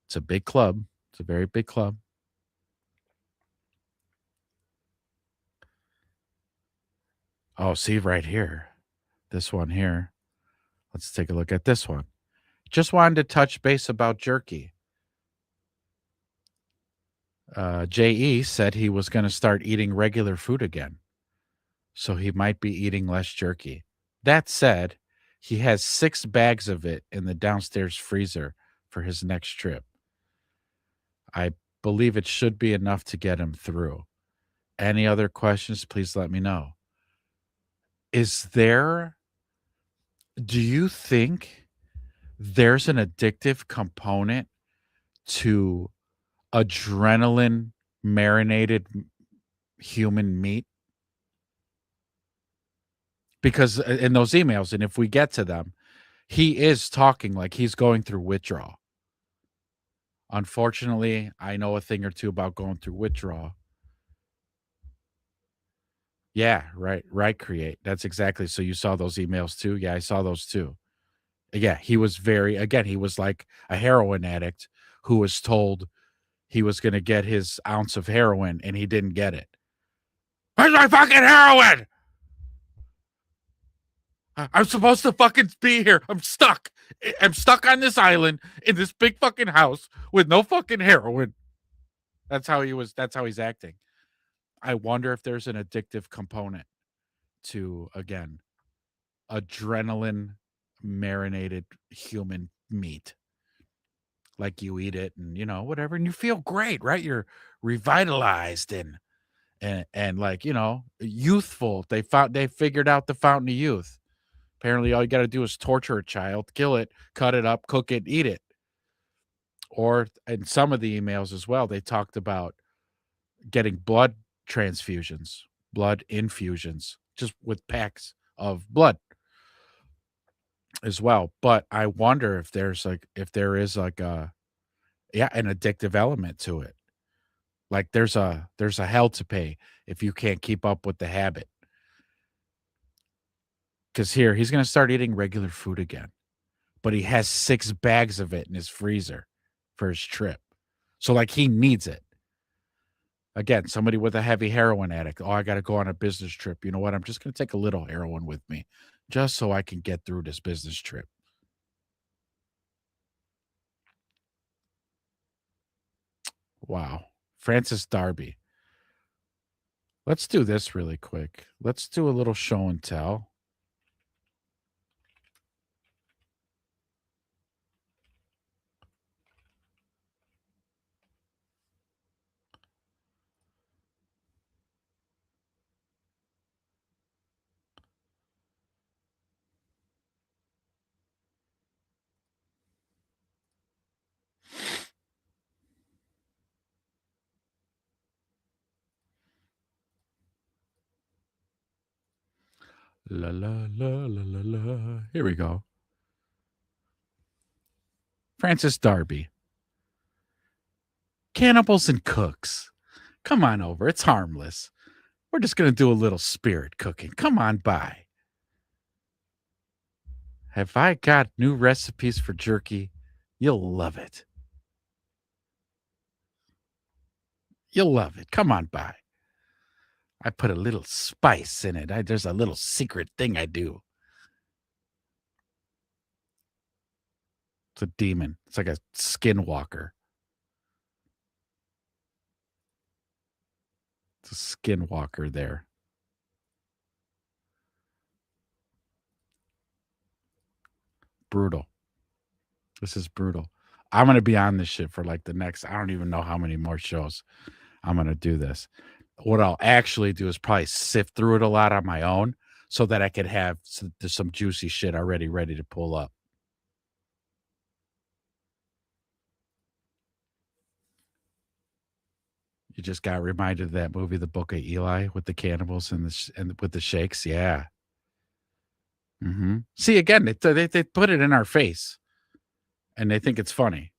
It's a big club. It's a very big club. Oh, see right here. This one here. Let's take a look at this one. Just wanted to touch base about jerky. JE said he was going to start eating regular food again. So he might be eating less jerky. That said, he has 6 bags of it in the downstairs freezer for his next trip. I believe it should be enough to get him through. Any other questions, please let me know. Do you think there's an addictive component to adrenaline marinated human meat? Because in those emails, and if we get to them, he is talking like he's going through withdrawal. Unfortunately, I know a thing or two about going through withdrawal. Yeah, right, Create. That's exactly. So you saw those emails too? Yeah, I saw those too. Yeah, he was he was like a heroin addict who was told he was going to get his ounce of heroin and he didn't get it. Where's my fucking heroin? I'm supposed to fucking be here. I'm stuck. I'm stuck on this island in this big fucking house with no fucking heroin. That's how he's acting. I wonder if there's an addictive component to, again, adrenaline marinated human meat. Like you eat it and whatever, and you feel great, right? You're revitalized and like, youthful. They figured out the fountain of youth. Apparently all you got to do is torture a child, kill it, cut it up, cook it, eat it. Or in some of the emails as well, they talked about getting blood transfusions, blood infusions, just with packs of blood as well. But I wonder if there is like an addictive element to it. Like there's a hell to pay if you can't keep up with the habit. Because here he's going to start eating regular food again, but he has 6 bags of it in his freezer for his trip. So like he needs it. Again, somebody with a heavy heroin addict. Oh, I got to go on a business trip. You know what? I'm just going to take a little heroin with me just so I can get through this business trip. Wow. Francis Darby. Let's do this really quick. Let's do a little show and tell. La la la la la la. Here we go. Francis Darby. Cannibals and cooks. Come on over. It's harmless. We're just going to do a little spirit cooking. Come on by. Have I got new recipes for jerky? You'll love it. You'll love it. Come on by. I put a little spice in it. There's a little secret thing I do. It's a demon. It's like a skinwalker. It's a skinwalker there. Brutal. This is brutal. I'm going to be on this shit for like the next, I don't even know how many more shows I'm going to do this. What I'll actually do is probably sift through it a lot on my own so that I could have some juicy shit already ready to pull up. You just got reminded of that movie, The Book of Eli, with the cannibals and with the shakes. Yeah. Mm-hmm. See, again, they put it in our face and they think it's funny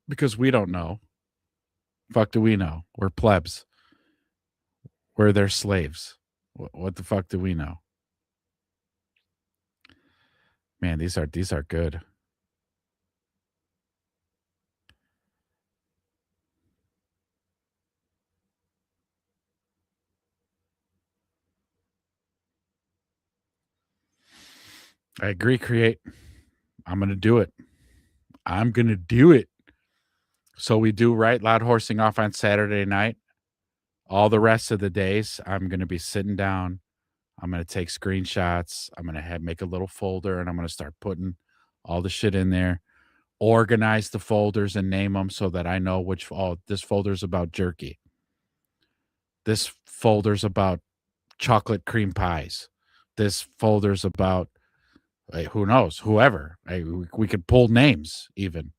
because we don't know. Fuck do we know? We're plebs. We're their slaves. What the fuck do we know? Man, these are good. I agree, Create. I'm going to do it. I'm going to do it. So we do, right? Loud horsing off on Saturday night. All the rest of the days, I'm going to be sitting down. I'm going to take screenshots. I'm going to make a little folder, and I'm going to start putting all the shit in there. Organize the folders and name them so that I know this folder's about jerky. This folder's about chocolate cream pies. This folder's about, who knows, whoever. We could pull names even.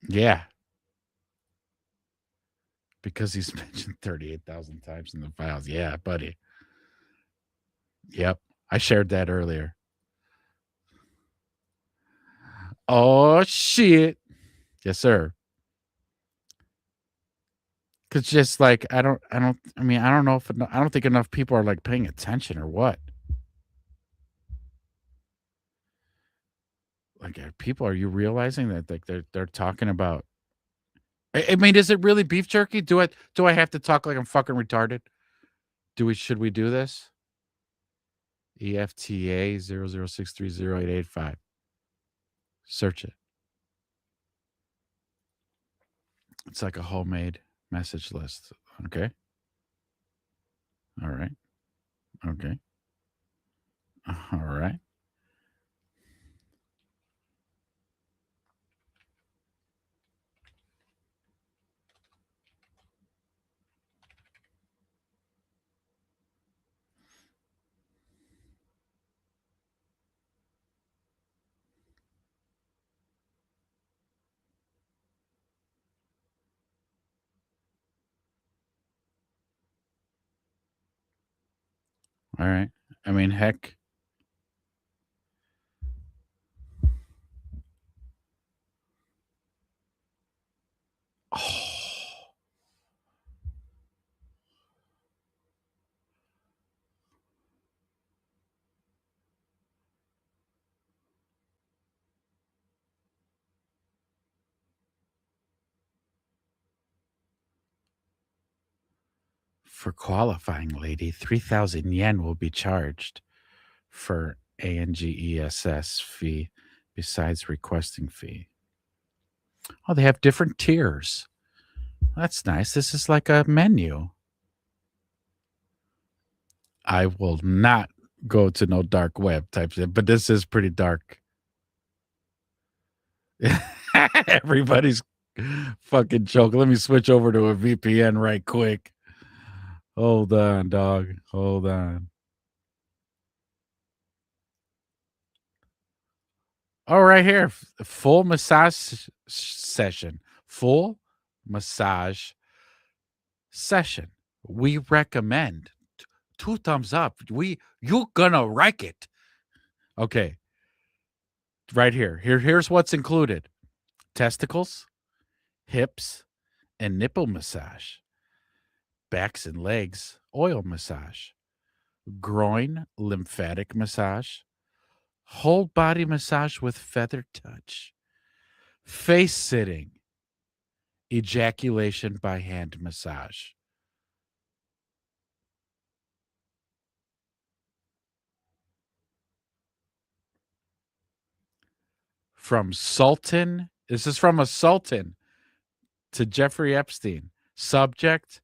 Yeah. Because he's mentioned 38,000 times in the files. Yeah, buddy. Yep. I shared that earlier. Oh, shit. Yes, sir. Cause just like I don't know if I don't think enough people are like paying attention or what. Like are you realizing that like they're talking about I mean, is it really beef jerky? Do I have to talk like I'm fucking retarded? Should we do this? EFTA 00630885. Search it. It's like a homemade message list. Okay. All right. Okay. All right. All right. I mean, heck. For qualifying, lady, 3,000 yen will be charged for ANGESS fee besides requesting fee. Oh, they have different tiers. That's nice. This is like a menu. I will not go to no dark web type shit, but this is pretty dark. Everybody's fucking joking. Let me switch over to a VPN right quick. Hold on, dog. Hold on. Oh, right here. Full massage session. Full massage session. We recommend. 2 thumbs up. You gonna like it. Okay. Right here. Here's what's included. Testicles, hips, and nipple massage. Backs and legs, oil massage. Groin, lymphatic massage. Whole body massage with feather touch. Face sitting. Ejaculation by hand massage. From Sultan. This is from a Sultan to Jeffrey Epstein. Subject.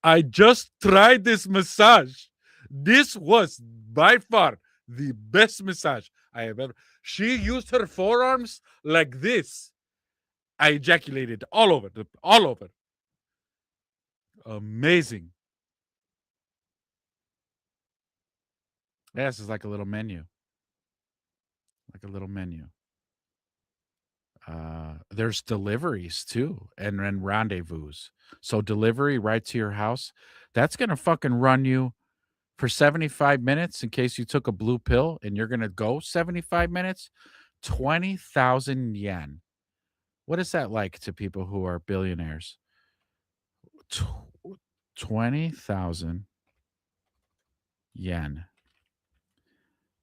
I just tried this massage. This was by far the best massage I have ever. She used her forearms like this. I ejaculated all over. All over. Amazing. Yeah, this is like a little menu. Like a little menu. There's deliveries too, and rendezvous. So delivery right to your house. That's gonna fucking run you for 75 minutes in case you took a blue pill and you're gonna go 75 minutes. 20,000 yen. What is that like to people who are billionaires? 20,000 yen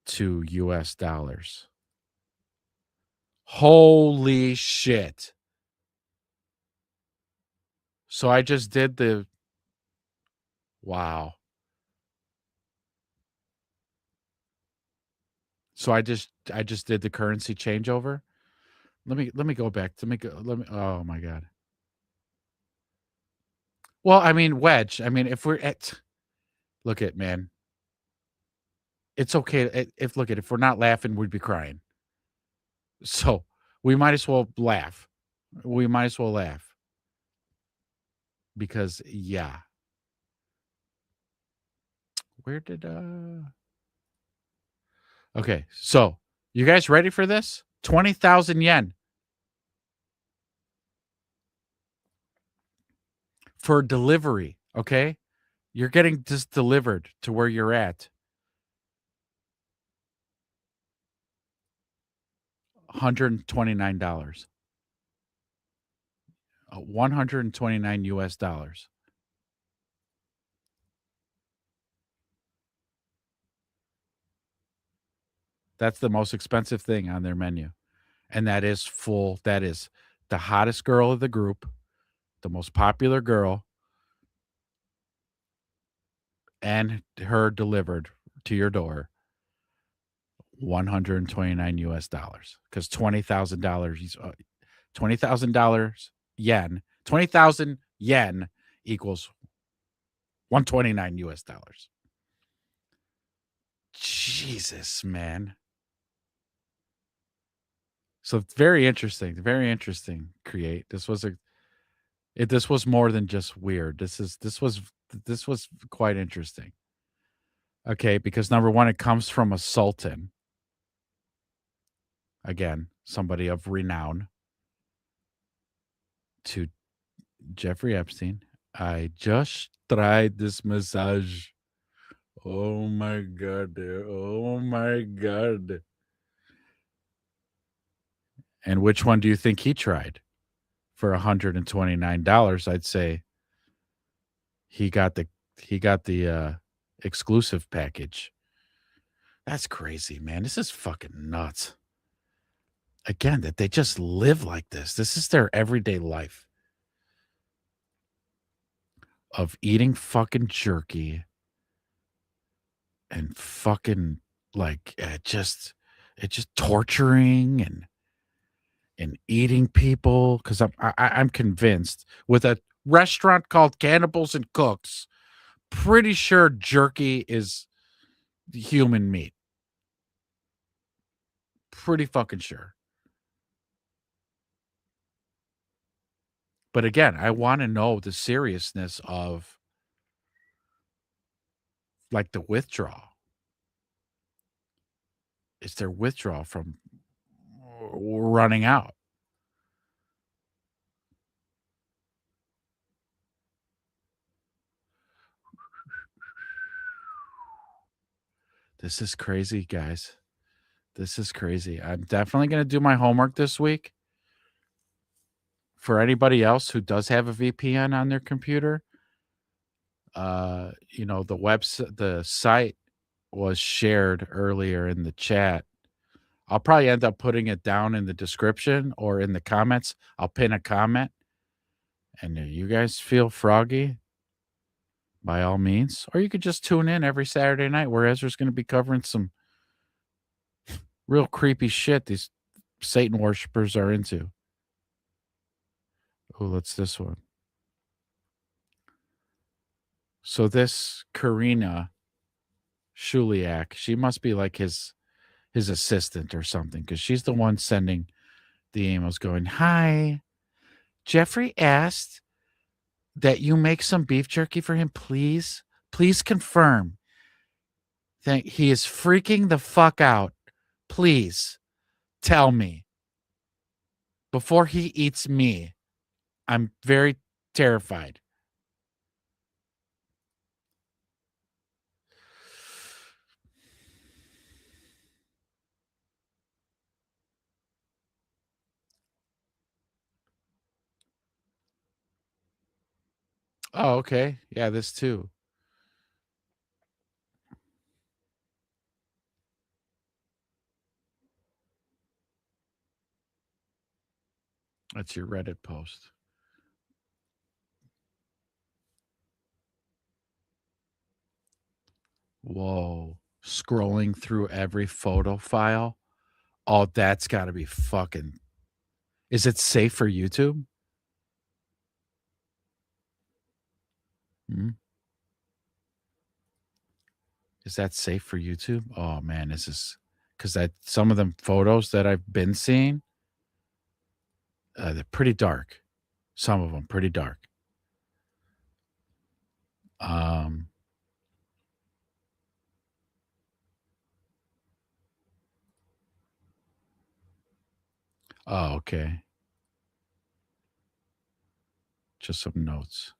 to US dollars. Holy shit. So I just did the wow. So I just did the currency changeover. Let me go back. Oh my god. Well, I mean, Wedge. I mean, if we're at look at man. It's okay if look at if we're not laughing, we'd be crying. So we might as well laugh. We might as well laugh. Because yeah. Where did Okay, so you guys ready for this? 20,000 yen. for delivery, okay? You're getting this delivered to where you're at. $129. $129 US. That's the most expensive thing on their menu. And that is full. That is the hottest girl of the group, the most popular girl, and her delivered to your door. $129 US, because $20,000 $20,000 yen, 20,000 yen equals 129 US dollars. Jesus, man. So it's very interesting. Very interesting. Create. This was this was more than just weird. This was quite interesting. Okay, because number one, it comes from a sultan. Again, somebody of renown. To Jeffrey Epstein. I just tried this massage. Oh my God. Oh my God. And which one do you think he tried? For $129, I'd say he got the exclusive package. That's crazy, man. This is fucking nuts. Again, that they just live like this. This is their everyday life of eating fucking jerky and fucking like just torturing and eating people, because I'm convinced with a restaurant called Cannibals and Cooks, pretty sure jerky is human meat. Pretty fucking sure. But again, I want to know the seriousness of like the withdrawal. Is there withdrawal from running out? This is crazy, guys. This is crazy. I'm definitely going to do my homework this week. For anybody else who does have a VPN on their computer, the site was shared earlier in the chat. I'll probably end up putting it down in the description or in the comments. I'll pin a comment. And if you guys feel froggy, by all means, or you could just tune in every Saturday night where Ezra's going to be covering some real creepy shit these Satan worshipers are into. Oh, what's this one? So this Karina Shuliak, she must be like his assistant or something, because she's the one sending the emails going, "Hi, Jeffrey asked that you make some beef jerky for him, please. Please confirm that he is freaking the fuck out. Please tell me before he eats me. I'm very terrified." Oh, okay. Yeah, this too. That's your Reddit post. Whoa. Scrolling through every photo file. Oh, that's got to be fucking. Is it safe for YouTube? Hmm? Is that safe for YouTube? Oh man, this is because that some of them photos that I've been seeing, they're pretty dark. Some of them pretty dark. Um. Oh, okay. Just some notes.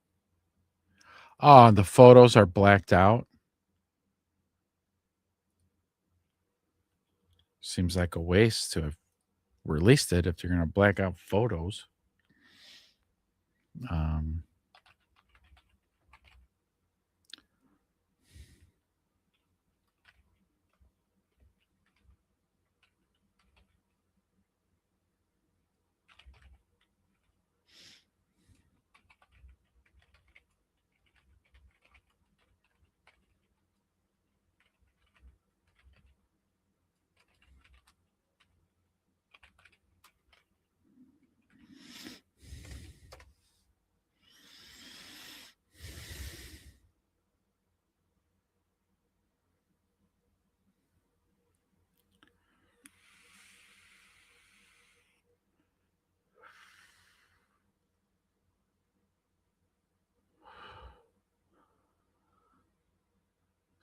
Oh, and the photos are blacked out. Seems like a waste to have released it if you're going to black out photos.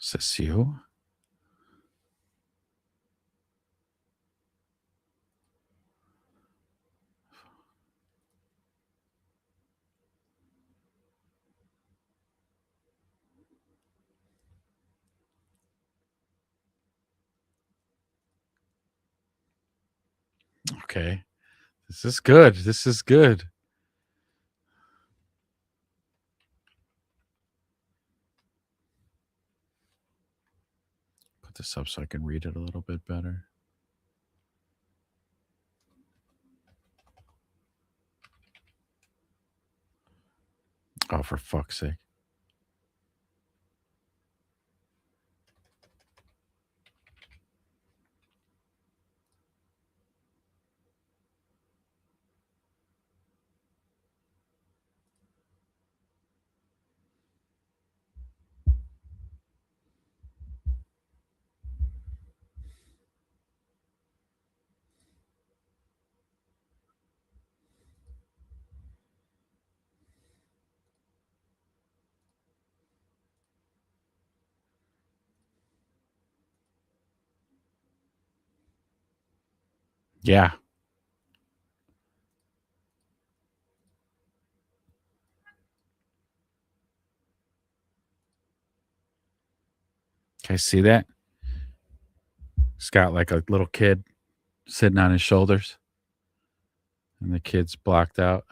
Is this you? Okay. This is good. This is good. Put this up so I can read it a little bit better. Oh, for fuck's sake. Yeah. Can I see that? He's got like a little kid sitting on his shoulders, and the kid's blocked out.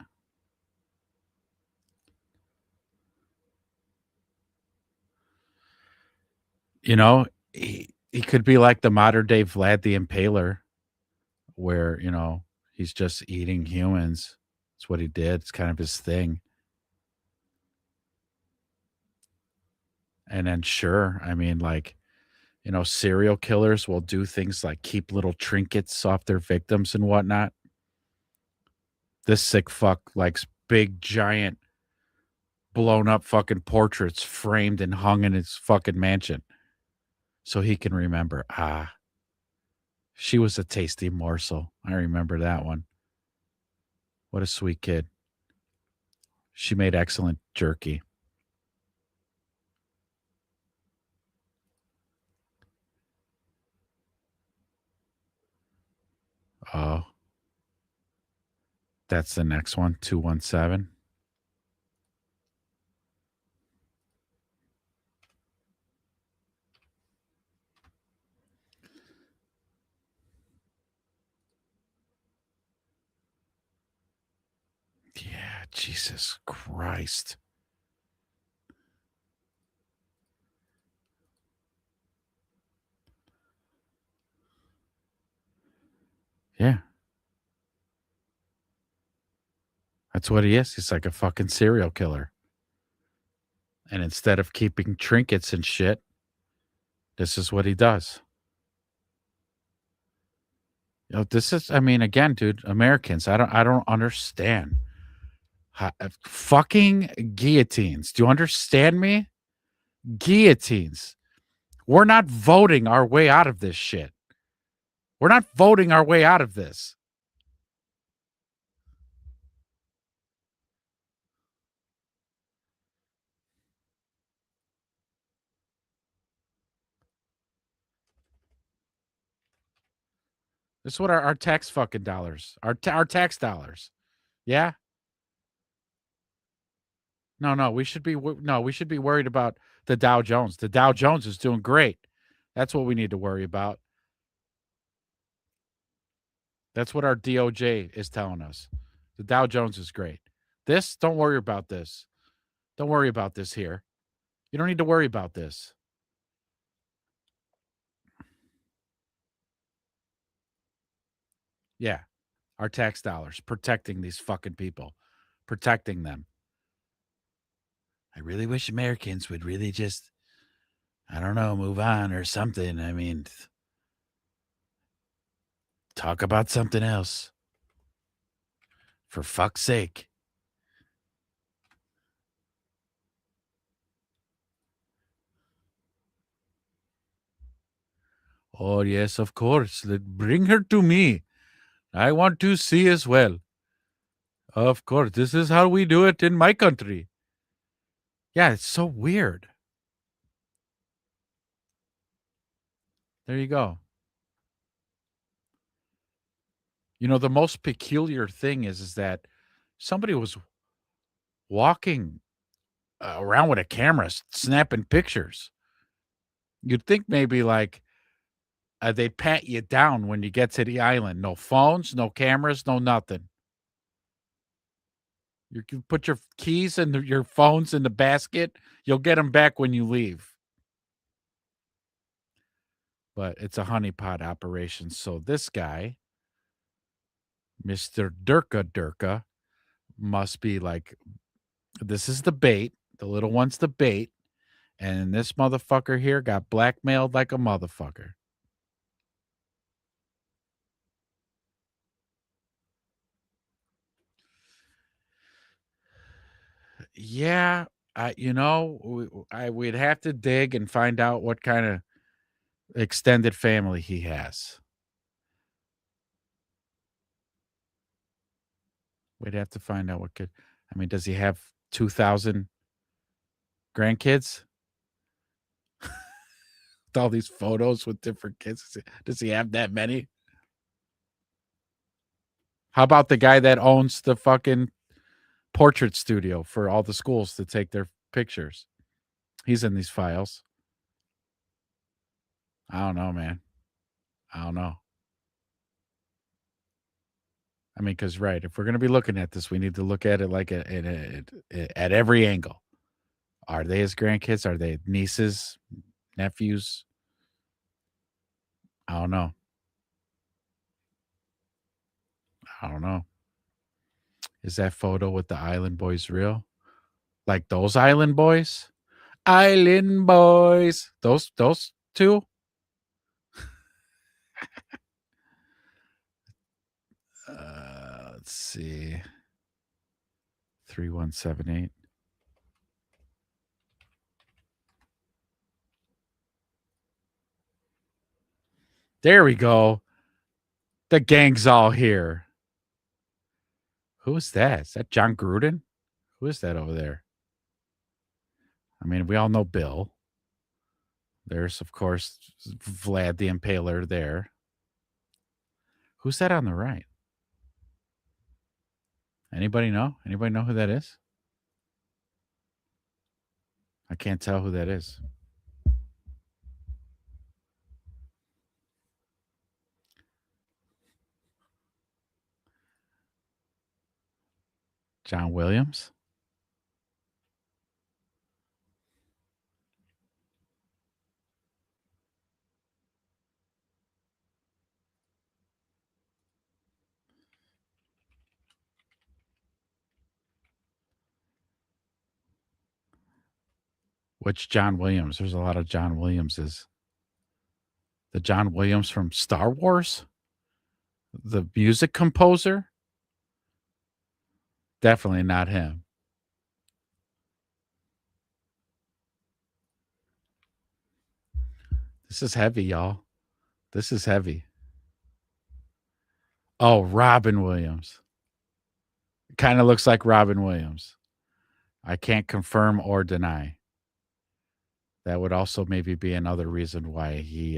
You know, he could be like the modern day Vlad the Impaler, where, you know, he's just eating humans. It's what he did. It's kind of his thing. And then, sure, I mean, like, you know, serial killers will do things like keep little trinkets off their victims and whatnot. This sick fuck likes big, giant, blown up fucking portraits framed and hung in his fucking mansion so he can remember, she was a tasty morsel. I remember that one. What a sweet kid. She made excellent jerky. Oh, that's the next one, 217. Yeah, Jesus Christ. Yeah. That's what he is. He's like a fucking serial killer. And instead of keeping trinkets and shit, this is what he does. You know, this is, I mean, again, dude, Americans, I don't understand. Fucking guillotines. Do you understand me? Guillotines. We're not voting our way out of this shit. We're not voting our way out of this. This is what our tax fucking dollars, our tax dollars. Yeah. No, we should be worried about the Dow Jones. The Dow Jones is doing great. That's what we need to worry about. That's what our DOJ is telling us. The Dow Jones is great. This, don't worry about this. Don't worry about this here. You don't need to worry about this. Yeah. Our tax dollars protecting these fucking people, protecting them. I really wish Americans would really just, I don't know, move on or something. I mean, talk about something else. For fuck's sake. Oh, yes, of course. Bring her to me. I want to see as well. Of course. This is how we do it in my country. Yeah, it's so weird. There you go. You know, the most peculiar thing is that somebody was walking around with a camera, snapping pictures. You'd think maybe like they'd pat you down when you get to the island. No phones, no cameras, no nothing. You can put your keys and your phones in the basket. You'll get them back when you leave. But it's a honeypot operation. So this guy, Mr. Durka, must be like, this is the bait. The little one's the bait. And this motherfucker here got blackmailed like a motherfucker. Yeah, we'd have to dig and find out what kind of extended family he has. We'd have to find out does he have 2,000 grandkids? With all these photos with different kids. Does he have that many? How about the guy that owns the fucking portrait studio for all the schools to take their pictures? He's in these files. I don't know, man. I don't know. I mean, because, right, if we're going to be looking at this, we need to look at it like at every angle. Are they his grandkids? Are they nieces, nephews? I don't know. I don't know. Is that photo with the Island Boys real? Like those Island Boys? Island Boys. Those two? Let's see. 3178. There we go. The gang's all here. Who is that? Is that John Gruden? Who is that over there? I mean, we all know Bill. There's, of course, Vlad the Impaler there. Who's that on the right? Anybody know? Anybody know who that is? I can't tell who that is. John Williams? Which John Williams? There's a lot of John Williamses. The John Williams from Star Wars? The music composer? Definitely not him. This is heavy, y'all. This is heavy. Oh, Robin Williams. Kind of looks like Robin Williams. I can't confirm or deny. That would also maybe be another reason why he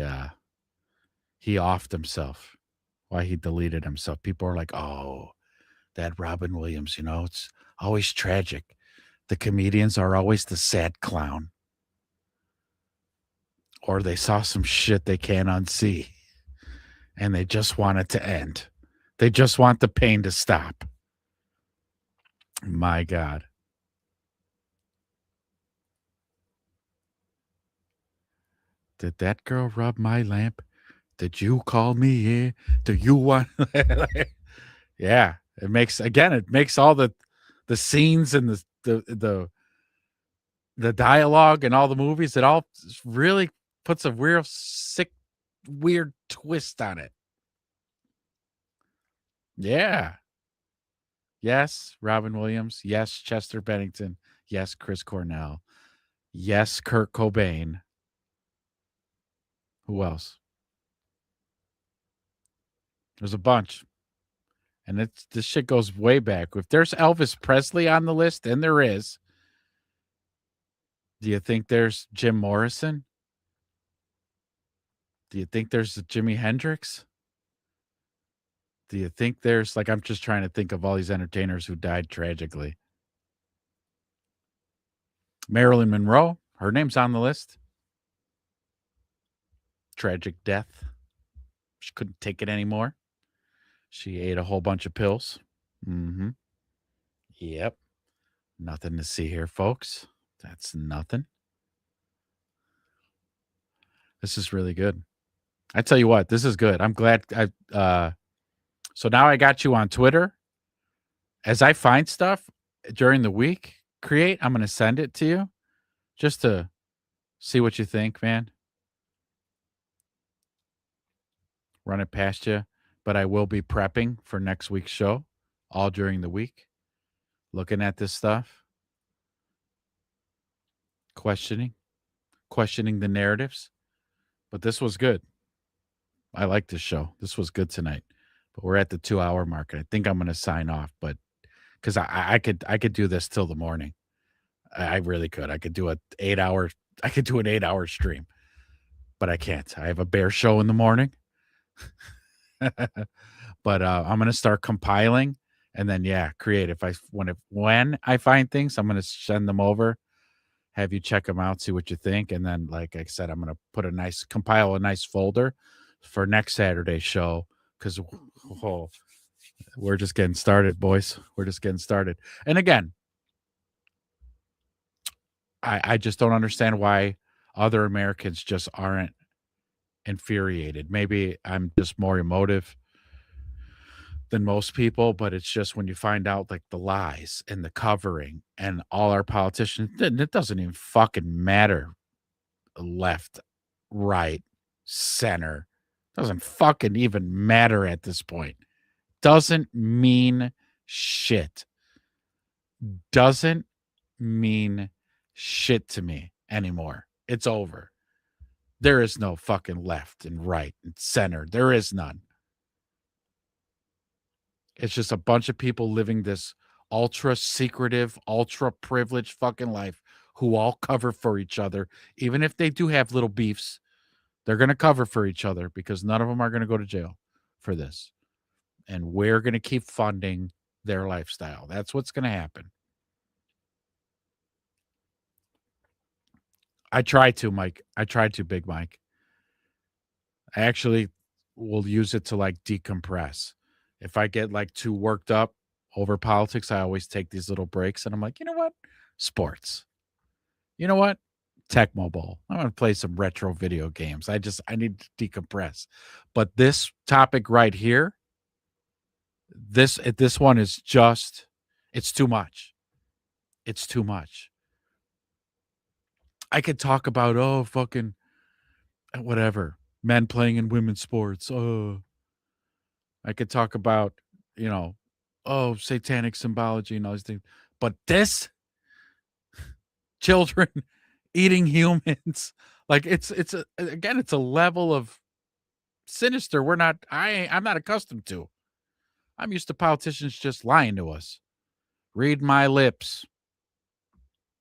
offed himself, why he deleted himself. People are like, oh, that Robin Williams, it's always tragic. The comedians are always the sad clown. Or they saw some shit they can't unsee. And they just want it to end. They just want the pain to stop. My God. Did that girl rub my lamp? Did you call me here? Do you want? Yeah, it makes all the scenes and the dialogue and all the movies. It all really puts a real sick, weird twist on it. Yeah. Yes, Robin Williams. Yes, Chester Bennington. Yes, Chris Cornell. Yes, Kurt Cobain. Who else? There's a bunch. And this shit goes way back. If there's Elvis Presley on the list, and there is, do you think there's Jim Morrison? Do you think there's Jimi Hendrix? Do you think there's, like, I'm just trying to think of all these entertainers who died tragically. Marilyn Monroe, her name's on the list. Tragic death. She couldn't take it anymore. She ate a whole bunch of pills. Mm-hmm. Yep. Nothing to see here, folks. That's nothing. This is really good. I tell you what, this is good. I'm glad. So now I got you on Twitter. As I find stuff during the week, I'm going to send it to you just to see what you think, man. Run it past you. But I will be prepping for next week's show all during the week. Looking at this stuff. Questioning the narratives. But this was good. I like this show. This was good tonight. But we're at the 2-hour mark. I think I'm going to sign off, but because I could do this till the morning. I really could. I could do an 8-hour stream, but I can't. I have a bear show in the morning. But I'm going to start compiling and then create. When I find things, I'm going to send them over, have you check them out, see what you think, and then, like I said, I'm going to compile a nice folder for next Saturday's show because we're just getting started, boys. We're just getting started. And again, I just don't understand why other Americans just aren't infuriated. Maybe I'm just more emotive than most people, but it's just when you find out, like, the lies and the covering and all our politicians, it doesn't even fucking matter. Left, right, center. Doesn't fucking even matter at this point. Doesn't mean shit. Doesn't mean shit to me anymore. It's over. There is no fucking left and right and center. There is none. It's just a bunch of people living this ultra secretive, ultra privileged fucking life who all cover for each other. Even if they do have little beefs, they're going to cover for each other because none of them are going to go to jail for this. And we're going to keep funding their lifestyle. That's what's going to happen. I try to, Mike. I try to, Big Mike. I actually will use it to, like, decompress. If I get, like, too worked up over politics, I always take these little breaks and I'm like, you know what? Sports. You know what? Tecmo Bowl. I'm going to play some retro video games. I need to decompress. But this topic right here, this one is just, it's too much. It's too much. I could talk about, fucking whatever, men playing in women's sports. I could talk about, satanic symbology and all these things. But this, children eating humans, like, it's a level of sinister I'm not accustomed to. I'm used to politicians just lying to us. Read my lips.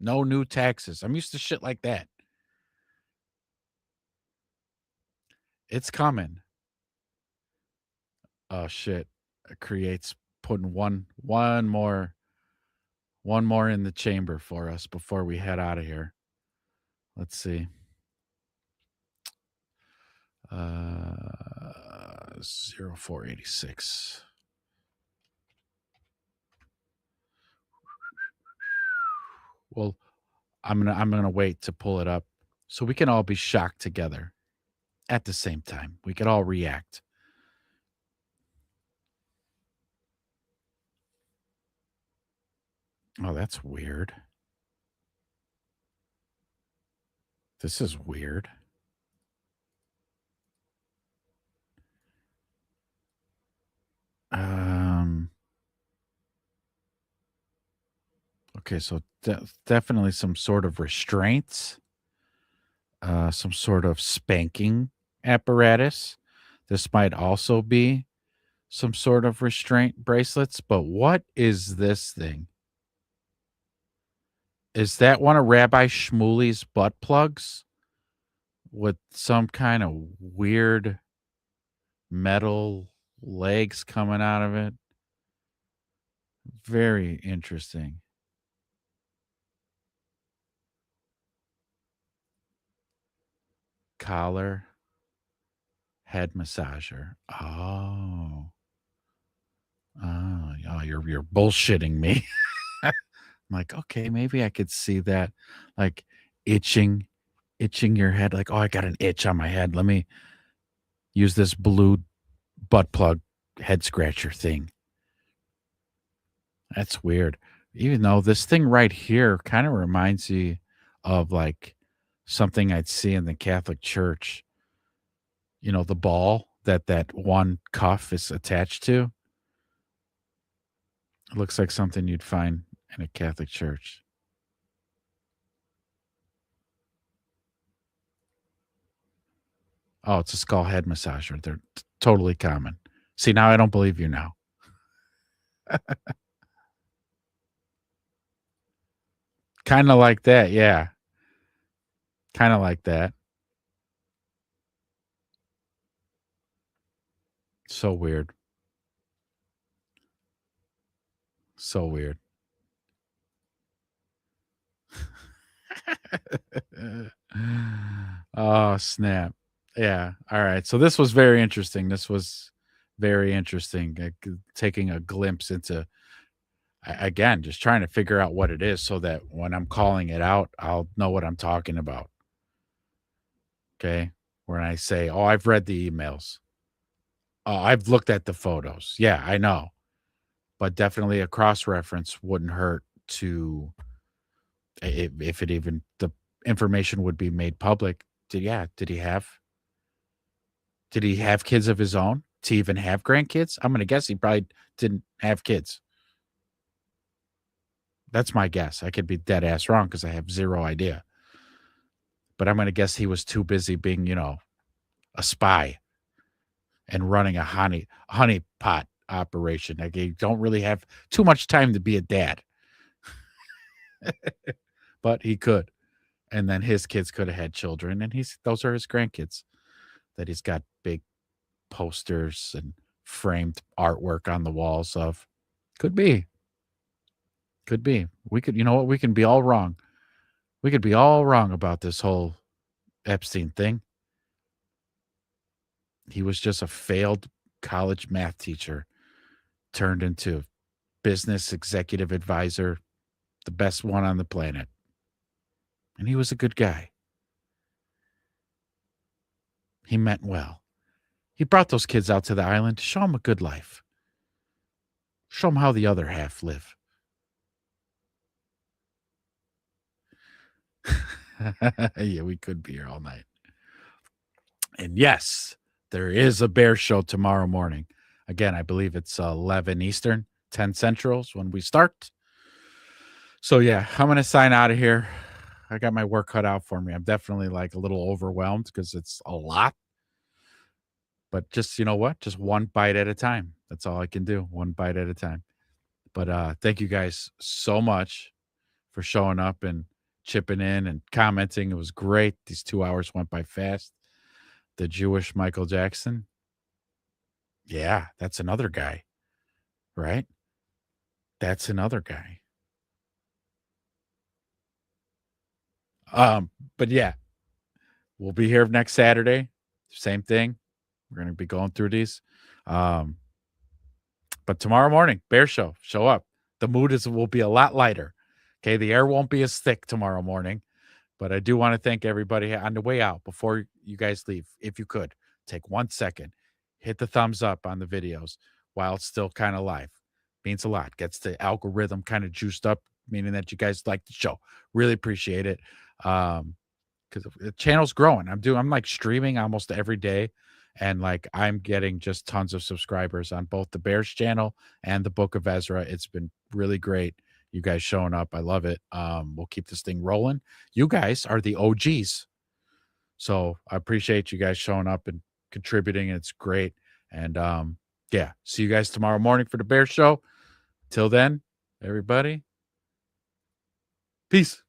No new taxes. I'm used to shit like that. It's coming. Oh shit. It creates putting one more One more in the chamber for us before we head out of here. Let's see. 0486. Well, I'm gonna wait to pull it up so we can all be shocked together at the same time. We could all react. Oh, that's weird. This is weird. Okay, so definitely some sort of restraints, some sort of spanking apparatus. This might also be some sort of restraint bracelets, but what is this thing? Is that one of Rabbi Shmuley's butt plugs with some kind of weird metal legs coming out of it? Very interesting. Collar, head massager. Oh, you're bullshitting me. I'm like, okay, maybe I could see that, like itching your head. Like, oh, I got an itch on my head. Let me use this blue butt plug head scratcher thing. That's weird. Even though this thing right here kind of reminds me of like something I'd see in the Catholic Church. You know, the ball that one cuff is attached to. It looks like something you'd find in a Catholic church. Oh, it's a skull head massager. They're totally common. See, now I don't believe you now. Kind of like that, yeah. Kind of like that. So weird. So weird. Oh, snap. Yeah. All right. So this was very interesting. Taking a glimpse into, again, just trying to figure out what it is so that when I'm calling it out, I'll know what I'm talking about. Okay. When I say, oh, I've read the emails. Oh, I've looked at the photos. Yeah, I know. But definitely a cross reference wouldn't hurt to, if it even, the information would be made public. Did he have kids of his own to even have grandkids? I'm going to guess he probably didn't have kids. That's my guess. I could be dead ass wrong because I have zero idea. But I'm going to guess he was too busy being, a spy and running a honey pot operation. Like, you don't really have too much time to be a dad. But he could. And then his kids could have had children, and those are his grandkids that he's got big posters and framed artwork on the walls of. Could be. We could, you know what? We can be all wrong. We could be all wrong about this whole Epstein thing. He was just a failed college math teacher turned into business executive advisor, the best one on the planet. And he was a good guy. He meant well. He brought those kids out to the island to show them a good life. Show them how the other half live. Yeah, we could be here all night. And yes, there is a bear show tomorrow morning. Again, I believe it's 11 Eastern, 10 Central's when we start. So yeah, I'm going to sign out of here. I got my work cut out for me. I'm definitely like a little overwhelmed because it's a lot. But just, you know what? Just one bite at a time. That's all I can do. One bite at a time. But thank you guys so much for showing up and chipping in and commenting. It was great. These 2 hours went by fast. The Jewish Michael Jackson. Yeah, that's another guy, right? That's another guy. But yeah, we'll be here next Saturday. Same thing. We're going to be going through these. But tomorrow morning, Bear Show, show up. The mood will be a lot lighter. Okay, the air won't be as thick tomorrow morning. But I do want to thank everybody on the way out. Before you guys leave, if you could, take 1 second, hit the thumbs up on the videos while it's still kind of live. Means a lot. Gets the algorithm kind of juiced up, meaning that you guys like the show. Really appreciate it. Because the channel's growing. I'm like streaming almost every day. And like I'm getting just tons of subscribers on both the Bears channel and the Book of Ezra. It's been really great. You guys showing up. I love it. We'll keep this thing rolling. You guys are the OGs. So I appreciate you guys showing up and contributing. It's great. And yeah, see you guys tomorrow morning for the Bear Show. Till then, everybody, peace.